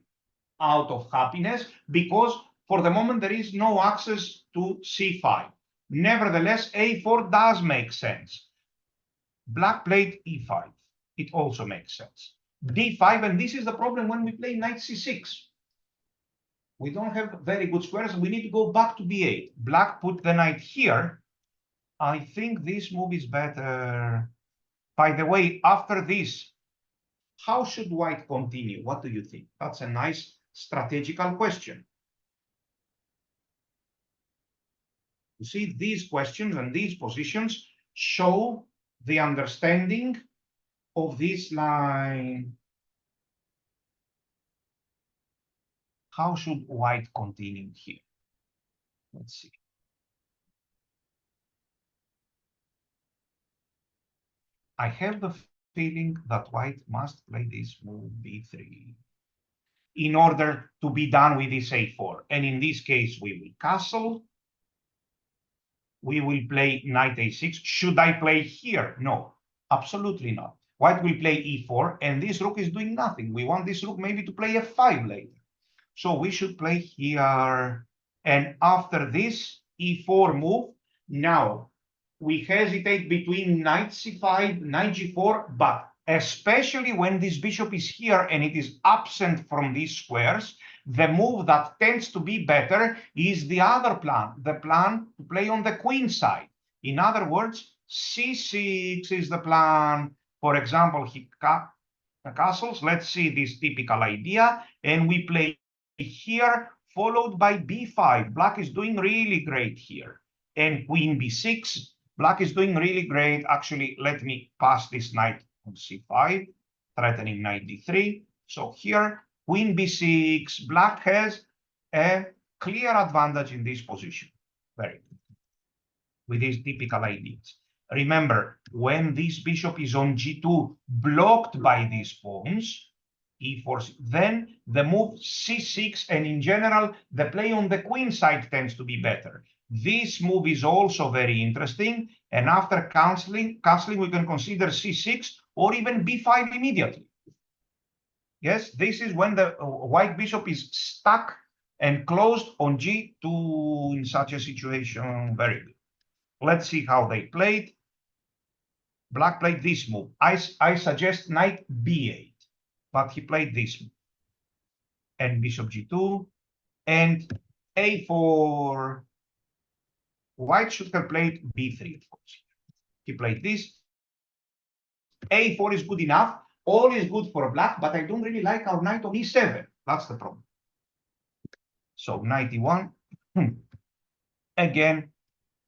out of happiness because for the moment there is no access to c5. Nevertheless, a4 does make sense. Black played e5. It also makes sense. d5, and this is the problem when we play knight c6. We don't have very good squares. We need to go back to b8. Black put the knight here. I think this move is better. By the way, after this, how should white continue? What do you think? That's a nice strategical question. You see, these questions and these positions show the understanding of this line. How should white continue here? Let's see. I have the feeling that white must play this move b3 in order to be done with this a4. And in this case, we will castle. We will play knight a6. Should I play here? No, absolutely not. White will play e4, and this rook is doing nothing. We want this rook maybe to play f5 later. So we should play here. And after this e4 move, now we hesitate between knight c5, knight g4, but especially when this bishop is here and it is absent from these squares, the move that tends to be better is the other plan, the plan to play on the queen side. In other words, c6 is the plan. For example, he castles. Let's see this typical idea, and we play here, followed by b5. Black is doing really great here. And queen b6. Black is doing really great. Actually, let me pass this knight on c5, threatening knight d3. So here, queen b6, black has a clear advantage in this position. Very good. With these typical ideas. Remember, when this bishop is on g2, blocked by these pawns, e4, then the move c6, and in general, the play on the queen side tends to be better. This move is also very interesting, and after castling, we can consider c6 or even b5 immediately. Yes, this is when the white bishop is stuck and closed on g2 in such a situation. Very good. Let's see how they played. Black played this move. I suggest knight b8, but he played this move. And bishop g2 and a4. White should have played b3, of course. He played this. a4 is good enough. All is good for black, but I don't really like our knight on e7. That's the problem. So knight e1. Again,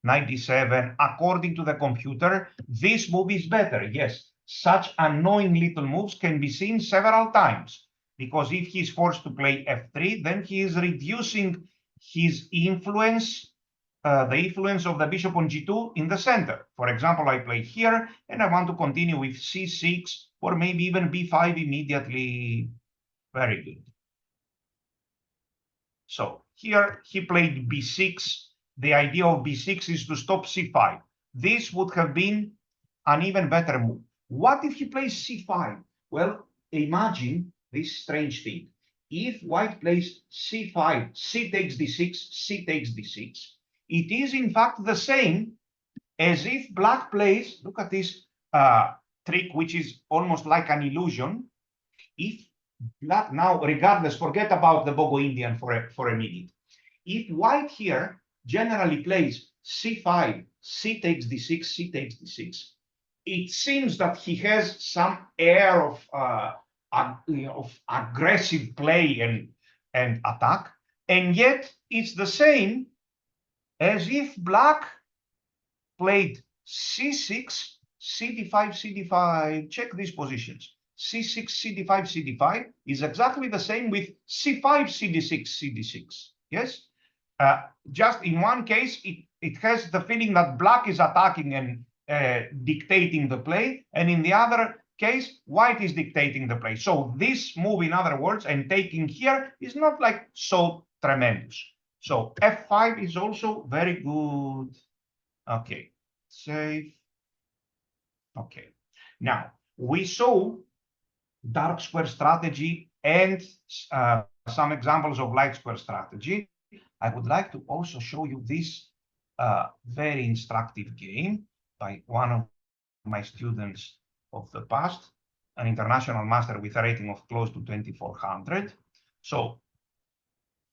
knight d7. According to the computer, this move is better. Yes, such annoying little moves can be seen several times, because if he's forced to play f3, then he is reducing his influence, the influence of the bishop on g2 in the center. For example, I play here, and I want to continue with c6, or maybe even b5 immediately. Very good. So here he played b6. The idea of b6 is to stop c5. This would have been an even better move. What if he plays c5? Well, imagine this strange thing. If white plays c5, c takes d6, c takes d6, it is in fact the same as if black plays, look at this trick, which is almost like an illusion. If black, now regardless, forget about the Bogo Indian for a minute. If white here generally plays c5, c takes d6, c takes d6, it seems that he has some air of aggressive play and attack, and yet it's the same as if black played c6, cd5, cd5. Check these positions. c6, cd5, cd5 is exactly the same with c5, cd6, cd6. Yes? Just in one case, it has the feeling that black is attacking and dictating the play, and in the other case, white is dictating the play. So this move, in other words, and taking here is not like so tremendous. So f5 is also very good. Okay, save. Okay, now we saw dark square strategy and some examples of light square strategy. I would like to also show you this very instructive game by one of my students of the past, an international master with a rating of close to 2400. So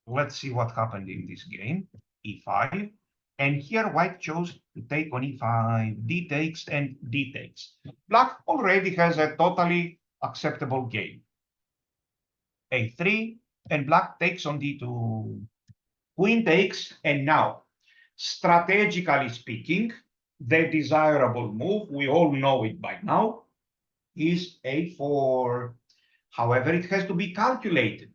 let's see what happened in this game. E5. And here white chose to take on e5, d takes, and d takes. Black already has a totally acceptable game. a3, and black takes on d2. Queen takes, and now, strategically speaking, the desirable move, we all know it by now, is a4. However, it has to be calculated,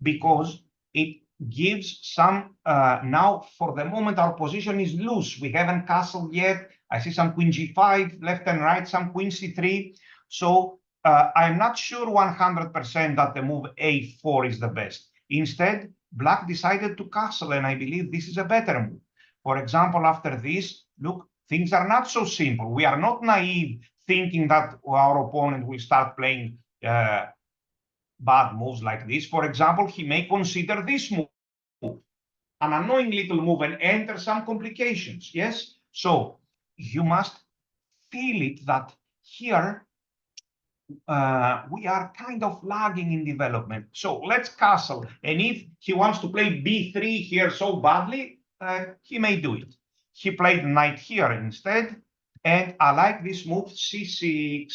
because it gives some, now for the moment our position is loose. We haven't castled yet. I see some queen g5, left and right, some queen c3. So I'm not sure 100% that the move a4 is the best. Instead, black decided to castle, and I believe this is a better move. For example, after this, look, things are not so simple. We are not naive thinking that our opponent will start playing bad moves like this. For example, he may consider this move, an annoying little move, and enter some complications. Yes, so you must feel it that here we are kind of lagging in development. So let's castle, and if he wants to play b3 here so badly, he may do it. He played knight here instead, and I like this move, c6.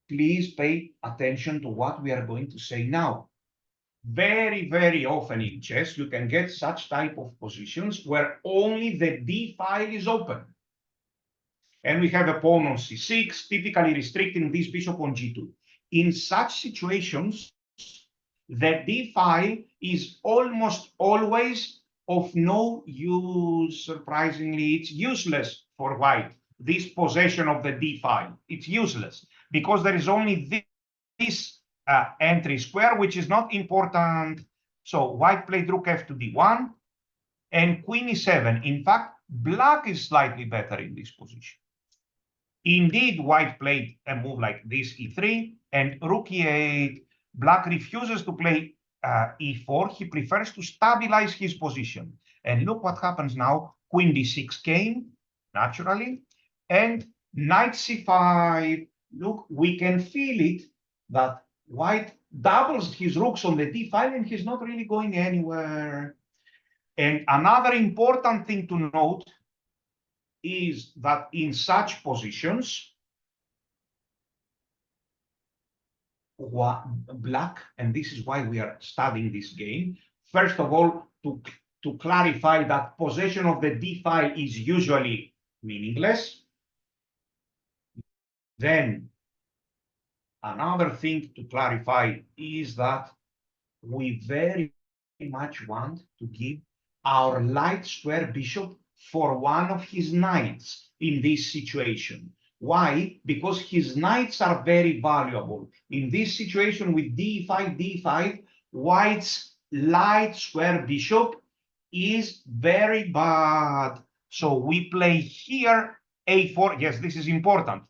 Please pay attention to what we are going to say now. Very, very often in chess, you can get such type of positions where only the d file is open. And we have a pawn on c6, typically restricting this bishop on g2. in such situations, the D file is almost always of no use. Surprisingly, it's useless for white. This possession of the D file, it's useless because there is only this entry square, which is not important. So white played rook f to d1 and queen e7. In fact, black is slightly better in this position. Indeed, white played a move like this, e3, and rook e8. Black refuses to play e4. He prefers to stabilize his position. And look what happens now. Queen d6 came, naturally, and knight c5. Look, we can feel it, that white doubles his rooks on the d file, and he's not really going anywhere. And another important thing to note is that in such positions, black, and this is why we are studying this game, first of all, to clarify that possession of the d file is usually meaningless. Then another thing to clarify is that we very much want to give our light square bishop for one of his knights in this situation. Why? Because his knights are very valuable. In this situation with d5, d5, white's light square bishop is very bad. So we play here a4. Yes, this is important.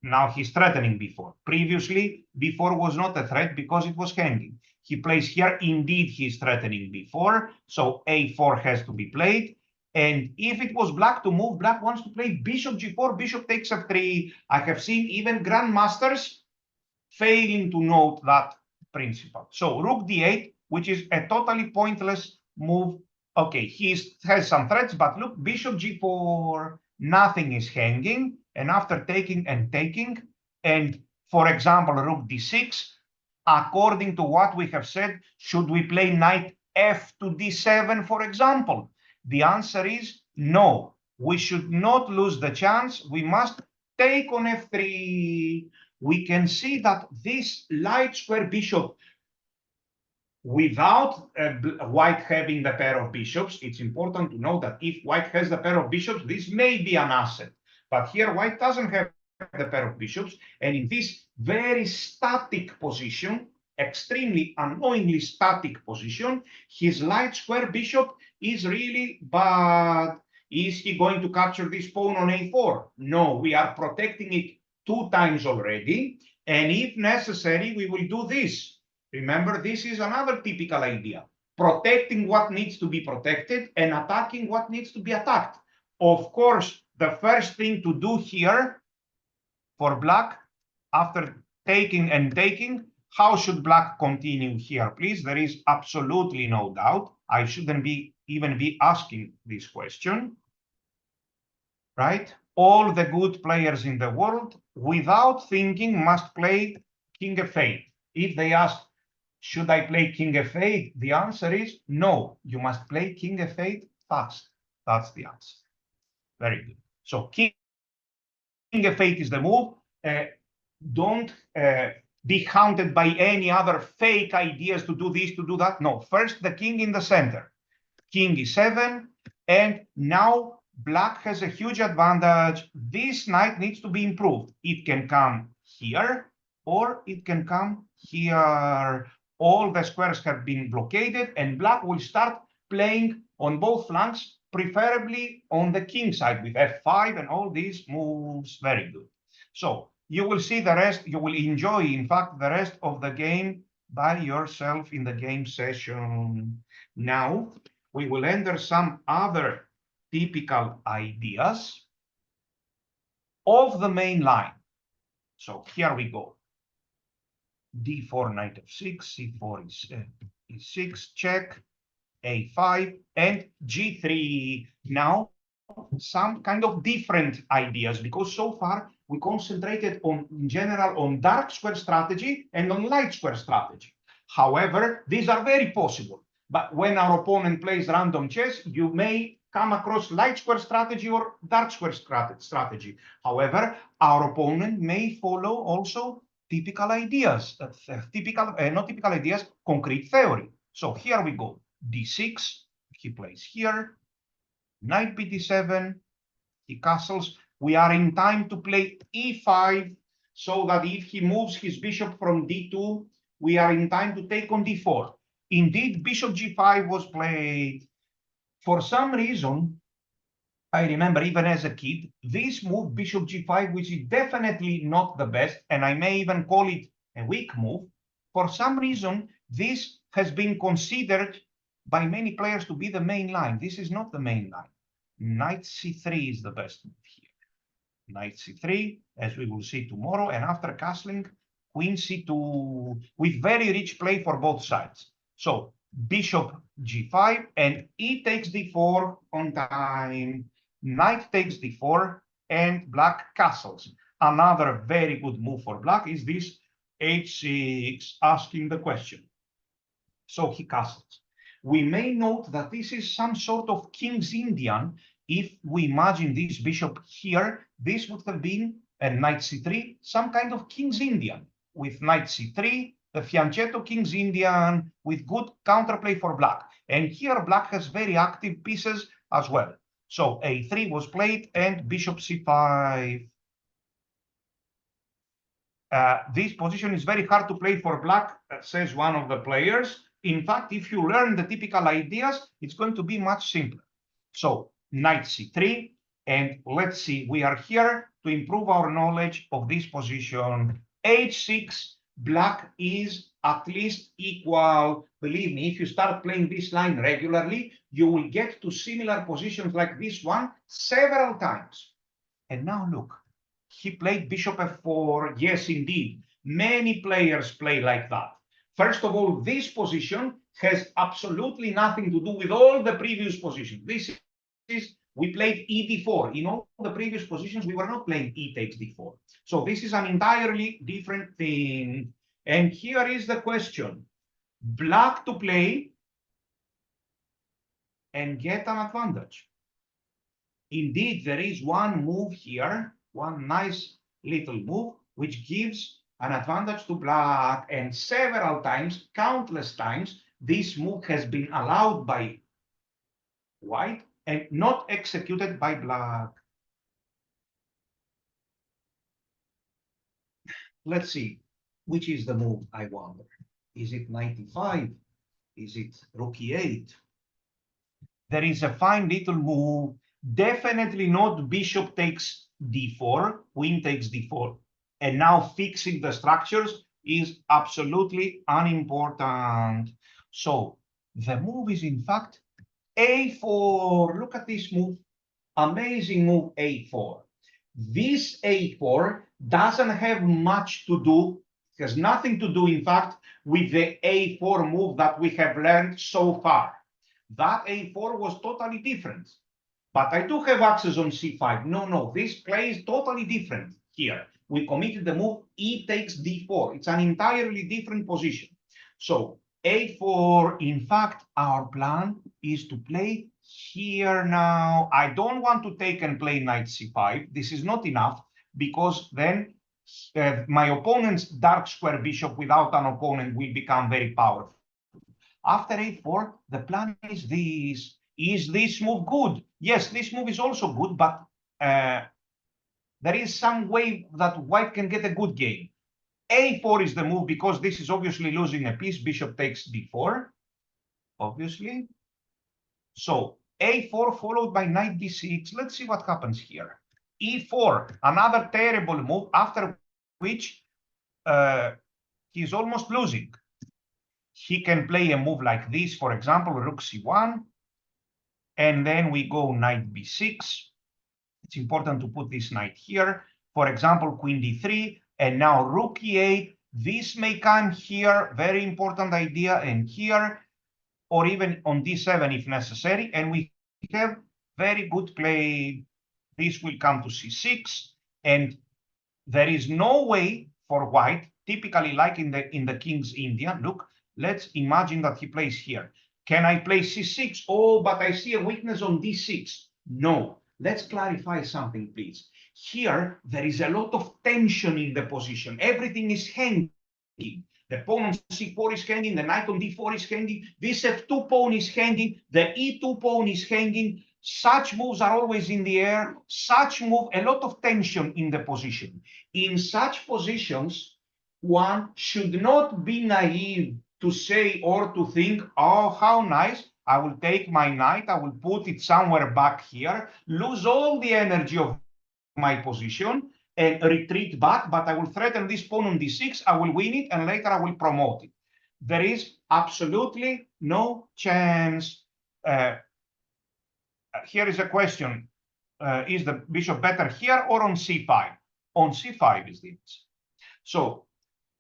Now he's threatening b4. Previously, b4 was not a threat because it was hanging. He plays here. Indeed, he's threatening b4. So a4 has to be played. And if it was black to move, black wants to play bishop g4, bishop takes f3. I have seen even grandmasters failing to note that principle. So rook d8, which is a totally pointless move. Okay, he has some threats, but look, bishop g4, nothing is hanging. And after taking and taking, and for example, rook d6, according to what we have said, should we play knight f to d7, for example? The answer is no. We should not lose the chance. We must take on f3. We can see that this light square bishop, without white having the pair of bishops, it's important to know that if white has the pair of bishops, this may be an asset. But here, white doesn't have the pair of bishops. And in this very static position, extremely annoyingly static position, his light square bishop is really bad. Is he going to capture this pawn on a4? No, we are protecting it 2 times already. And if necessary, we will do this. Remember, this is another typical idea. Protecting what needs to be protected and attacking what needs to be attacked. Of course, the first thing to do here for black, after taking and taking, how should black continue here, please? There is absolutely no doubt. I shouldn't even be asking this question, right? All the good players in the world, without thinking, must play king f8. If they ask, should I play king f8? The answer is no. You must play king f8 fast. That's the answer. Very good. So king f8 is the move. Don't be haunted by any other fake ideas to do this, to do that. No, first the king in the center. King e7, and now black has a huge advantage. This knight needs to be improved. It can come here, or it can come here. All the squares have been blockaded, and black will start playing on both flanks, preferably on the king side with f5 and all these moves. Very good. So you will see the rest. You will enjoy, in fact, the rest of the game by yourself in the game session. Now, we will enter some other typical ideas of the main line. So here we go. d4, knight f6, c4 is 6, check, a5, and g3. Now, some kind of different ideas, because so far we concentrated on, in general, on dark square strategy and on light square strategy. However, these are very possible. But when our opponent plays random chess, you may come across light square strategy or dark square strategy. However, our opponent may follow also typical ideas, not typical ideas, concrete theory. So here we go, d6, he plays here, knight bd7, he castles. We are in time to play e5, so that if he moves his bishop from d2, we are in time to take on d4. Indeed, bishop g5 was played. For some reason, I remember even as a kid, this move, bishop g5, which is definitely not the best, and I may even call it a weak move, for some reason, this has been considered by many players to be the main line. This is not the main line. Knight c3 is the best move here. Knight c3, as we will see tomorrow, and after castling, queen c2, with very rich play for both sides. So bishop g5, and e takes d4 on time, knight takes d4, and black castles. Another very good move for black is this h6, asking the question. So he castles. We may note that this is some sort of King's Indian. If we imagine this bishop here, this would have been a knight c3, some kind of King's Indian. With knight c3, the fianchetto King's Indian with good counterplay for black. And here black has very active pieces as well. So a3 was played and bishop c5. This position is very hard to play for black, says one of the players. In fact, if you learn the typical ideas, it's going to be much simpler. So knight c3, and let's see, we are here to improve our knowledge of this position. h6, black is at least equal. Believe me, if you start playing this line regularly, you will get to similar positions like this one several times. And now look, he played bishop f4. Yes, indeed, many players play like that. First of all, this position has absolutely nothing to do with all the previous positions. This is, we played e d4. In all the previous positions, we were not playing e takes d4. So this is an entirely different thing. And here is the question. Black to play and get an advantage. Indeed, there is one move here, one nice little move, which gives an advantage to black, and several times, countless times, this move has been allowed by white and not executed by black. Let's see, which is the move, I wonder. Is it knight e5? Is it rook e8? There is a fine little move, definitely not bishop takes d4, queen takes d4. And now fixing the structures is absolutely unimportant. So the move is in fact a4. Look at this move. Amazing move, a4. This a4 doesn't have much to do, has nothing to do, in fact, with the a4 move that we have learned so far. That a4 was totally different. But I do have access on c5. No, this play is totally different here. We committed the move e takes d4. It's an entirely different position. So a4, in fact, our plan is to play here now. I don't want to take and play knight c5. This is not enough, because then my opponent's dark square bishop without an opponent will become very powerful. After a4, the plan is this. Is this move good? Yes, this move is also good, but there is some way that white can get a good game. a4 is the move, because this is obviously losing a piece. Bishop takes d4, obviously. So a4 followed by knight d6. Let's see what happens here. e4, another terrible move, after which he's almost losing. He can play a move like this, for example, rook c1, and then we go knight b6. It's important to put this knight here. For example, queen d3, and now rook e8. This may come here, very important idea, and here, or even on d7 if necessary. And we have very good play. This will come to c6, and there is no way for white, typically like in the King's Indian. Look, let's imagine that he plays here. Can I play c6? Oh, but I see a weakness on d6. No. let's clarify something, please. Here, there is a lot of tension in the position. Everything is hanging. The pawn on c4 is hanging, the knight on d4 is hanging, this f2 pawn is hanging, the e2 pawn is hanging. Such moves are always in the air. Such move, a lot of tension in the position. In such positions, one should not be naive to say or to think, oh, how nice, I will take my knight, I will put it somewhere back here, lose all the energy of my position, and retreat back, but I will threaten this pawn on d6, I will win it, and later I will promote it. There is absolutely no chance. Here is a question. Is the bishop better here or on c5? On c5 is the answer. So,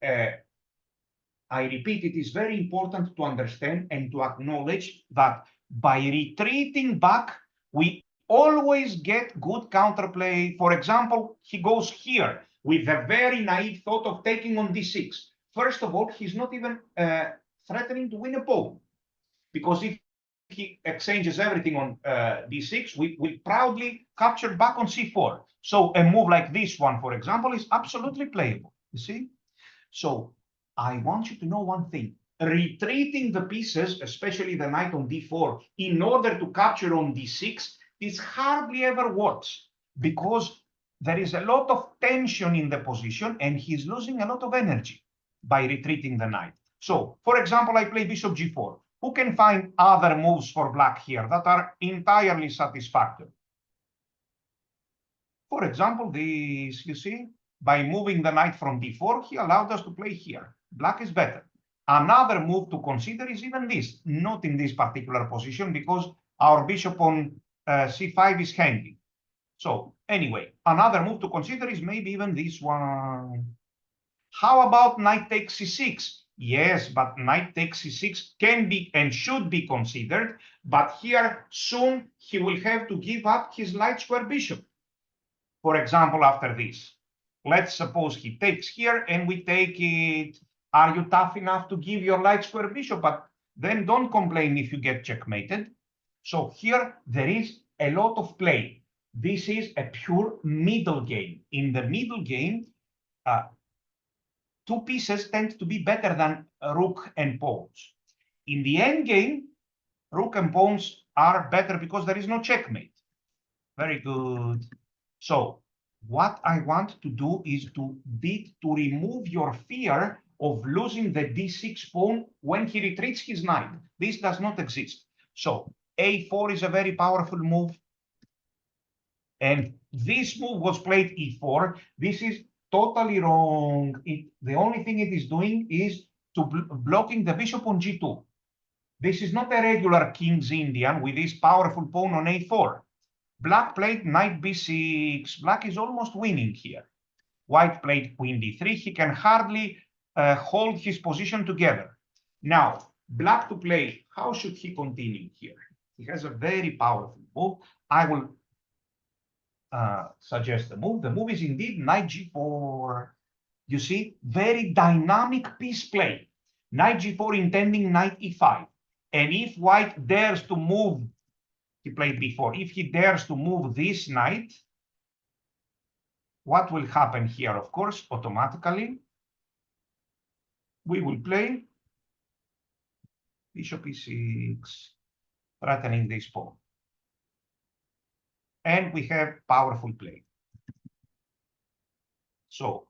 I repeat, it is very important to understand and to acknowledge that by retreating back, we always get good counterplay. For example, he goes here with a very naive thought of taking on d6. First of all, he's not even threatening to win a pawn, because if he exchanges everything on d6, we will proudly capture back on c4. So a move like this one, for example, is absolutely playable, you see? So I want you to know one thing. Retreating the pieces, especially the knight on d4, in order to capture on d6, this hardly ever works, because there is a lot of tension in the position and he's losing a lot of energy by retreating the knight. So, for example, I play bishop g4. Who can find other moves for black here that are entirely satisfactory? For example, this, you see, by moving the knight from d4, he allowed us to play here. Black is better. Another move to consider is even this, not in this particular position, because our bishop on c5 is hanging. So anyway, another move to consider is maybe even this one. How about knight takes c6? Yes, but knight takes c6 can be and should be considered, but here soon he will have to give up his light square bishop. For example, after this, let's suppose he takes here and we take it. Are you tough enough to give your light square bishop? But then don't complain if you get checkmated. So here there is a lot of play. This is a pure middle game. In the middle game, two pieces tend to be better than rook and pawns. In the end game, rook and pawns are better because there is no checkmate. Very good. So what I want to do is to remove your fear of losing the d6 pawn when he retreats his knight. This does not exist. So a4 is a very powerful move. And this move was played e4. This is totally wrong. The only thing it is doing is to blocking the bishop on g2. This is not a regular King's Indian with this powerful pawn on a4. Black played knight b6. Black is almost winning here. White played queen d3. He can hardly hold his position together. Now, black to play, how should he continue here? He has a very powerful move. I will suggest the move. The move is indeed knight g4. You see, very dynamic piece play. Knight g4 intending knight e5. And if white dares to move, he played before, if he dares to move this knight, what will happen here? Of course, automatically, we will play bishop e6, threatening this pawn. And we have powerful play. So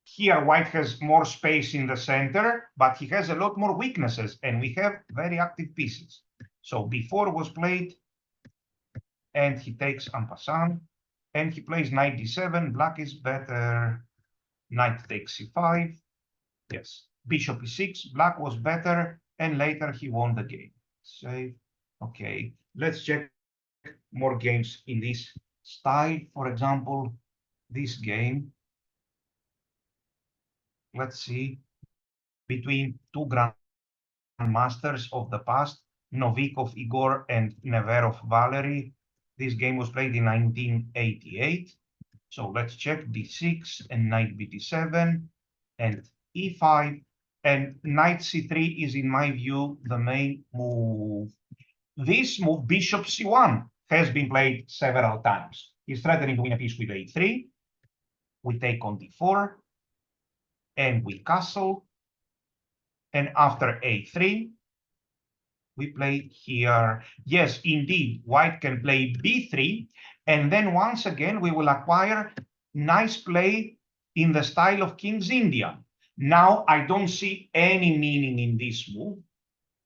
here white has more space in the center, but he has a lot more weaknesses, and we have very active pieces. So b4 was played, and he takes en passant, and he plays knight d7. Black is better. Knight takes c5. Yes, bishop e6. Black was better, and later he won the game. Save. Okay, let's check more games in this style. For example, this game. Let's see, between two grandmasters of the past, Novikov Igor and Neverov Valery. This game was played in 1988. So let's check d6 and knight bd7 and e5, and knight c3 is, in my view, the main move. This move, bishop c1, has been played several times. He's threatening to win a piece with a3. We take on d4, and we castle. And after a3, we play here. Yes, indeed, white can play b3. And then once again, we will acquire nice play in the style of King's Indian. Now, I don't see any meaning in this move.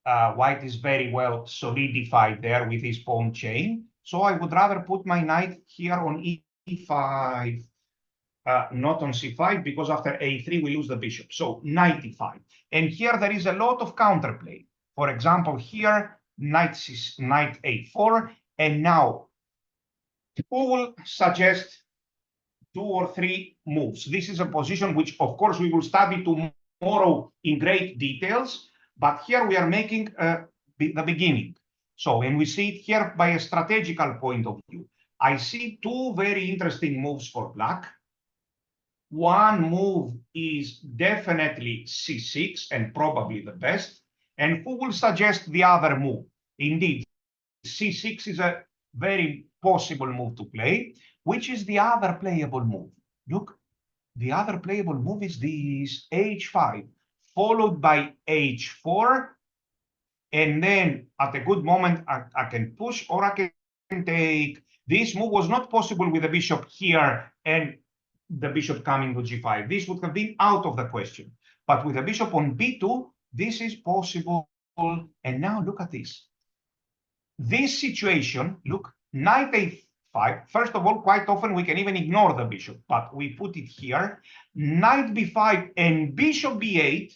White is very well solidified there with his pawn chain. So I would rather put my knight here on e5, not on c5, because after a3 we lose the bishop. So knight e5. And here there is a lot of counterplay. For example, here, knight a4. And now, who will suggest 2 or 3 moves? This is a position which, of course, we will study tomorrow in great details. But here we are making the beginning. So when we see it here by a strategical point of view, I see 2 very interesting moves for black. One move is definitely c6 and probably the best. And who will suggest the other move? Indeed, c6 is a very possible move to play. Which is the other playable move? Look, the other playable move is this h5, followed by h4. And then at a good moment, I can push or I can take. This move was not possible with the bishop here and the bishop coming to g5. This would have been out of the question. But with the bishop on b2, this is possible. And now look at this. This situation, look, knight a5. First of all, quite often we can even ignore the bishop, but we put it here. Knight b5 and bishop b8.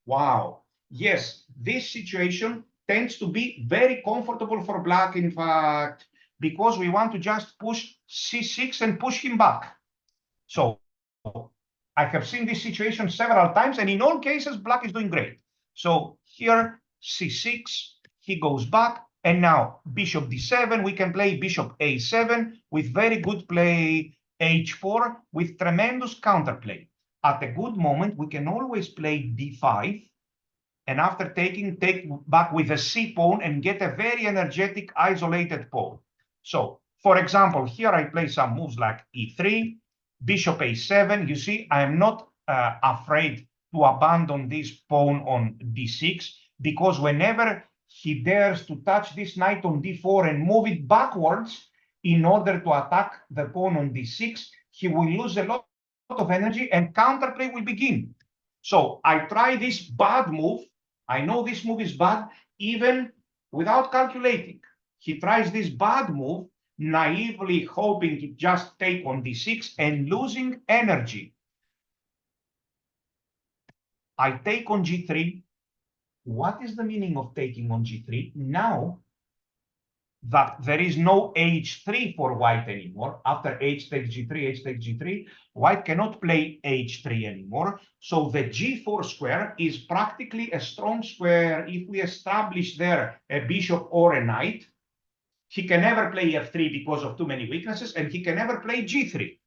Wow. Yes, this situation tends to be very comfortable for black, in fact, because we want to just push c6 and push him back. So I have seen this situation several times, and in all cases, black is doing great. So here, c6, he goes back, and now bishop d7, we can play bishop a7 with very good play, h4 with tremendous counterplay. At a good moment, we can always play d5, and after take back with a c pawn and get a very energetic, isolated pawn. So, for example, here I play some moves like e3, bishop a7. You see, I am not afraid to abandon this pawn on d6, because whenever he dares to touch this knight on d4 and move it backwards in order to attack the pawn on d6, he will lose a lot of energy and counterplay will begin. So I try this bad move. I know this move is bad, even without calculating. He tries this bad move, naively hoping to just take on d6 and losing energy. I take on g3. What is the meaning of taking on g3? Now that there is no h3 for white anymore, after h takes g3, h takes g3, white cannot play h3 anymore. So the g4 square is practically a strong square. If we establish there a bishop or a knight, he can never play f3 because of too many weaknesses, and he can never play g3.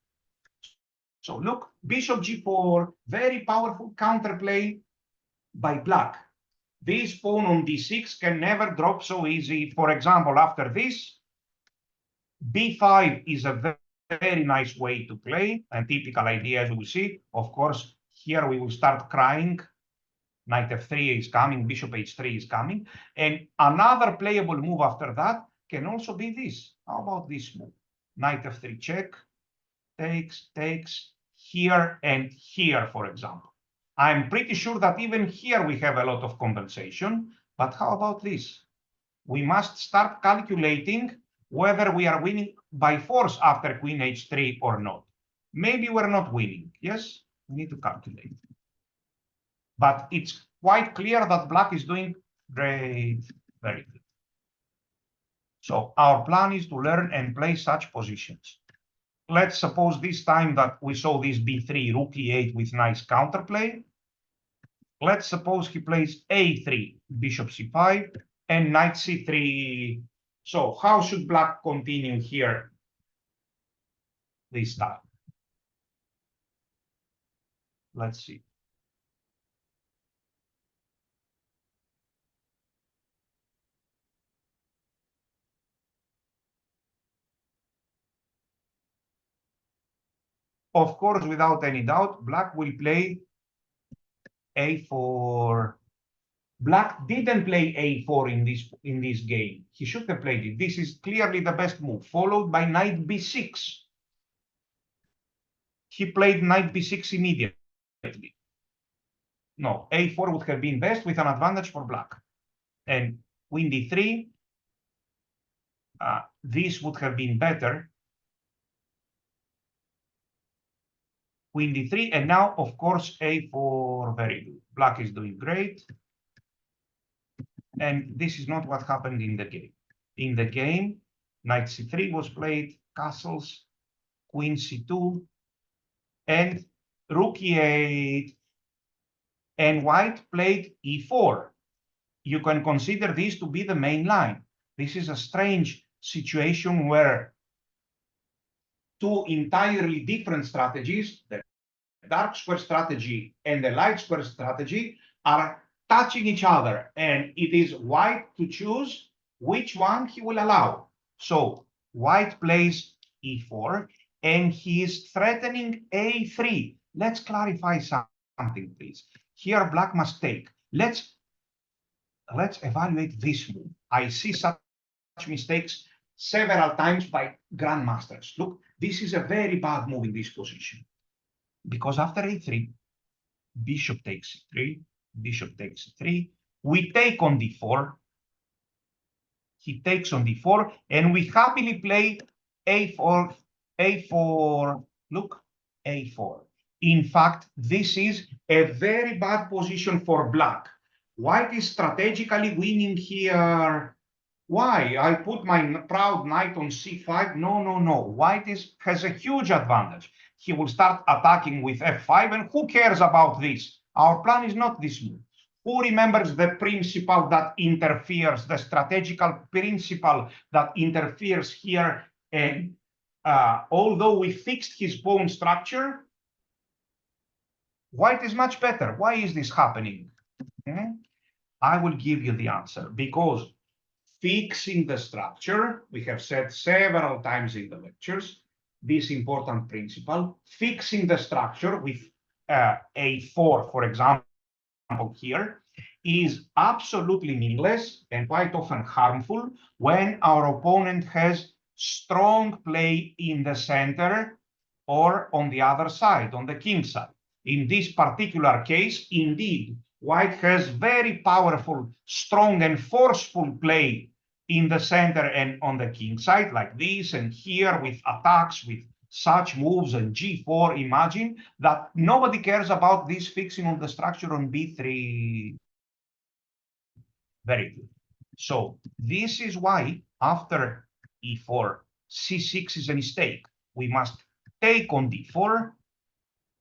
So look, bishop g4, very powerful counterplay by black. This pawn on d6 can never drop so easy. For example, after this, b5 is a very nice way to play, and typical idea, as we will see. Of course, here we will start crying. Knight f3 is coming, bishop h3 is coming. And another playable move after that can also be this. How about this move? Knight f3 check, takes, here and here, for example. I'm pretty sure that even here we have a lot of compensation. But how about this? We must start calculating whether we are winning by force after queen h3 or not. Maybe we're not winning. Yes, we need to calculate. But it's quite clear that black is doing great, very good. So our plan is to learn and play such positions. Let's suppose this time that we saw this b3, rook e8 with nice counterplay. Let's suppose he plays a3, bishop c5, and knight c3. So how should black continue here this time? Let's see. of course, without any doubt, black will play a4. Black didn't play a4 in this game. He should have played it. This is clearly the best move, followed by knight b6. He played knight b6 immediately. No, a4 would have been best with an advantage for black. And queen d3, this would have been better. Queen d3, and now, of course, a4, very good. Black is doing great. And this is not what happened in the game. In the game, knight c3 was played, castles, queen c2, and rook e8, and white played e4. You can consider this to be the main line. This is a strange situation where two entirely different strategies, the dark square strategy and the light square strategy, are touching each other, and it is white to choose which one he will allow. So white plays e4, and he is threatening a3. Let's clarify something, please. Here, black must take. Let's evaluate this move. I see such mistakes several times by grandmasters. Look, this is a very bad move in this position, because after a3, bishop takes c3, bishop takes c3, we take on d4, he takes on d4, and we happily play a4, a4, look, a4. In fact, this is a very bad position for black. White is strategically winning here. Why? I put my proud knight on c5. No, no, no. White has a huge advantage. He will start attacking with f5, and who cares about this? Our plan is not this move. Who remembers the principle that interferes, the strategical principle that interferes here? And although we fixed his pawn structure, white is much better. Why is this happening? I will give you the answer. Because fixing the structure, we have said several times in the lectures, this important principle, fixing the structure with a4, for example, here, is absolutely meaningless and quite often harmful when our opponent has strong play in the center or on the other side, on the king side. In this particular case, indeed, white has very powerful, strong, and forceful play in the center and on the king side, like this, and here with attacks, with such moves, and g4. Imagine that nobody cares about this fixing of the structure on b3. Very good. So this is why after e4, c6 is a mistake. We must take on d4,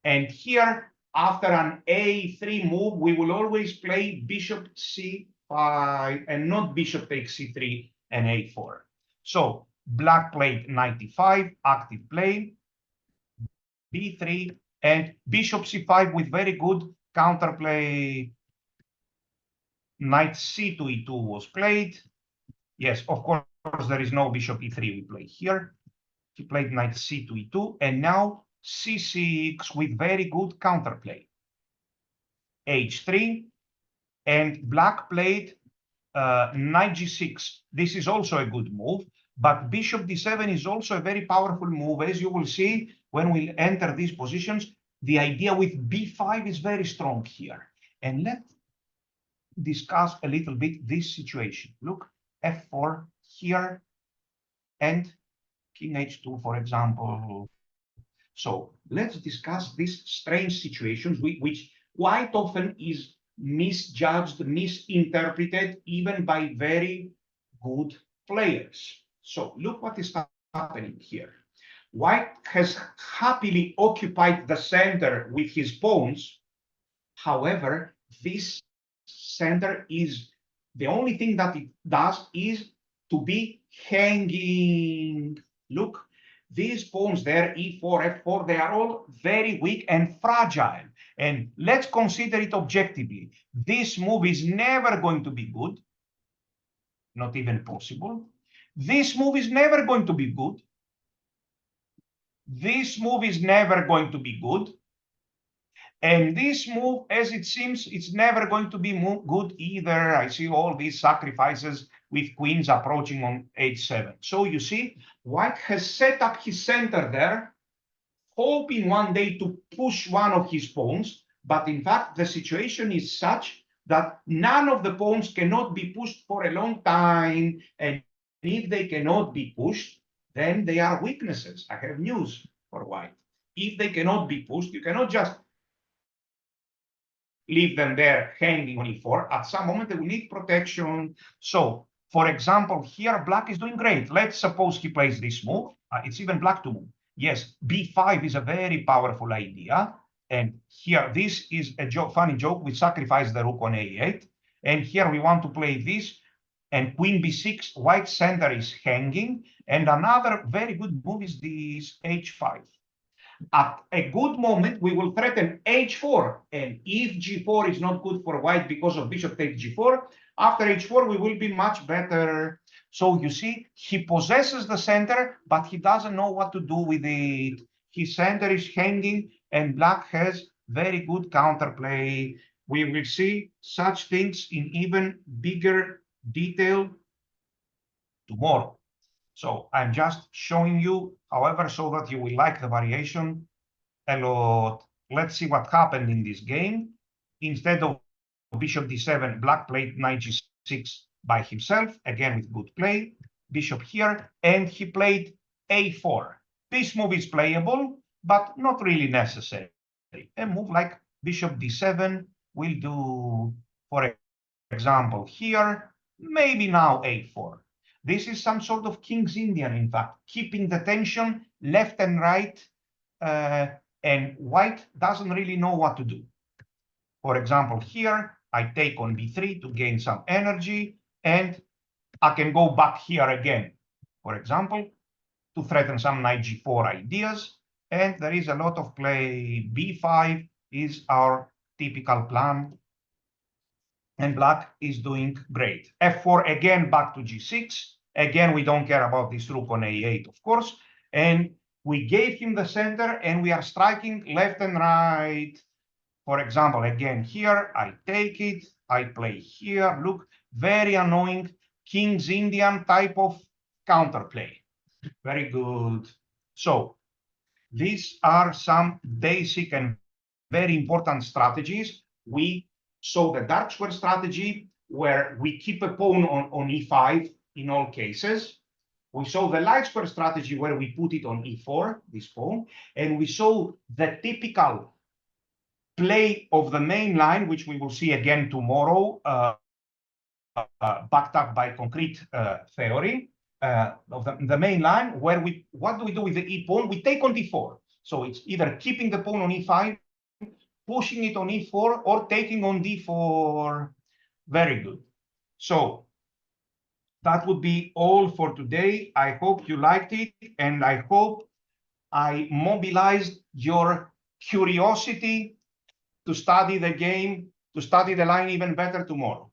and here, after an a3 move, we will always play bishop c5 and not bishop takes c3 and a4. So black played knight e5, active play, b3, and bishop c5 with very good counterplay. Knight c to e2 was played. Yes, of course, there is no bishop e3 we play here. He played knight c to e2, and now c6 with very good counterplay. h3, and black played knight g6. This is also a good move, but bishop d7 is also a very powerful move. As you will see when we enter these positions, the idea with b5 is very strong here. And let's discuss a little bit this situation. Look, f4 here, and king h2, for example. So let's discuss these strange situations, which quite often is misjudged, misinterpreted, even by very good players. So look what is happening here. White has happily occupied the center with his pawns. However, this center is the only thing that it does is to be hanging. Look, these pawns there, e4, f4, they are all very weak and fragile. And let's consider it objectively. This move is never going to be good, not even possible. This move is never going to be good. this move is never going to be good. And this move, as it seems, it's never going to be good either. I see all these sacrifices with queens approaching on h7. So you see, white has set up his center there, hoping one day to push one of his pawns. But in fact, the situation is such that none of the pawns cannot be pushed for a long time. And if they cannot be pushed, then they are weaknesses. I have news for white. If they cannot be pushed, you cannot just leave them there hanging on e4. At some moment, they will need protection. So, for example, here, black is doing great. Let's suppose he plays this move. It's even black to move. Yes, b5 is a very powerful idea. And here, this is a funny joke. We sacrifice the rook on a8. And here we want to play this. And queen b6, white center is hanging. And another very good move is this h5. At a good moment, we will threaten h4. And if g4 is not good for white because of bishop takes g4, after h4, we will be much better. So you see, he possesses the center, but he doesn't know what to do with it. His center is hanging, and black has very good counterplay. We will see such things in even bigger detail tomorrow. So I'm just showing you, however, so that you will like the variation a lot. Let's see what happened in this game. Instead of bishop d7, black played knight g6 by himself, again with good play. Bishop here, and he played a4. This move is playable, but not really necessary. A move like bishop d7 will do, for example, here, maybe now a4. This is some sort of King's Indian, in fact, keeping the tension left and right, and white doesn't really know what to do. For example, here, I take on b3 to gain some energy, and I can go back here again, for example, to threaten some knight g4 ideas, and there is a lot of play. b5 is our typical plan, and black is doing great. f4, again, back to g6. Again, we don't care about this rook on a8, of course. And we gave him the center, and we are striking left and right. For example, again, here, I take it. I play here. Look, very annoying King's Indian type of counterplay. Very good. So these are some basic and very important strategies. We saw the dark square strategy, where we keep a pawn on e5 in all cases. We saw the light square strategy, where we put it on e4, this pawn. And we saw the typical play of the main line, which we will see again tomorrow, backed up by concrete theory of the main line, where what do we do with the e pawn? We take on d4. So it's either keeping the pawn on e5, pushing it on e4, or taking on d4. Very good. So that would be all for today. I hope you liked it, and I hope I mobilized your curiosity to study the game, to study the line even better tomorrow.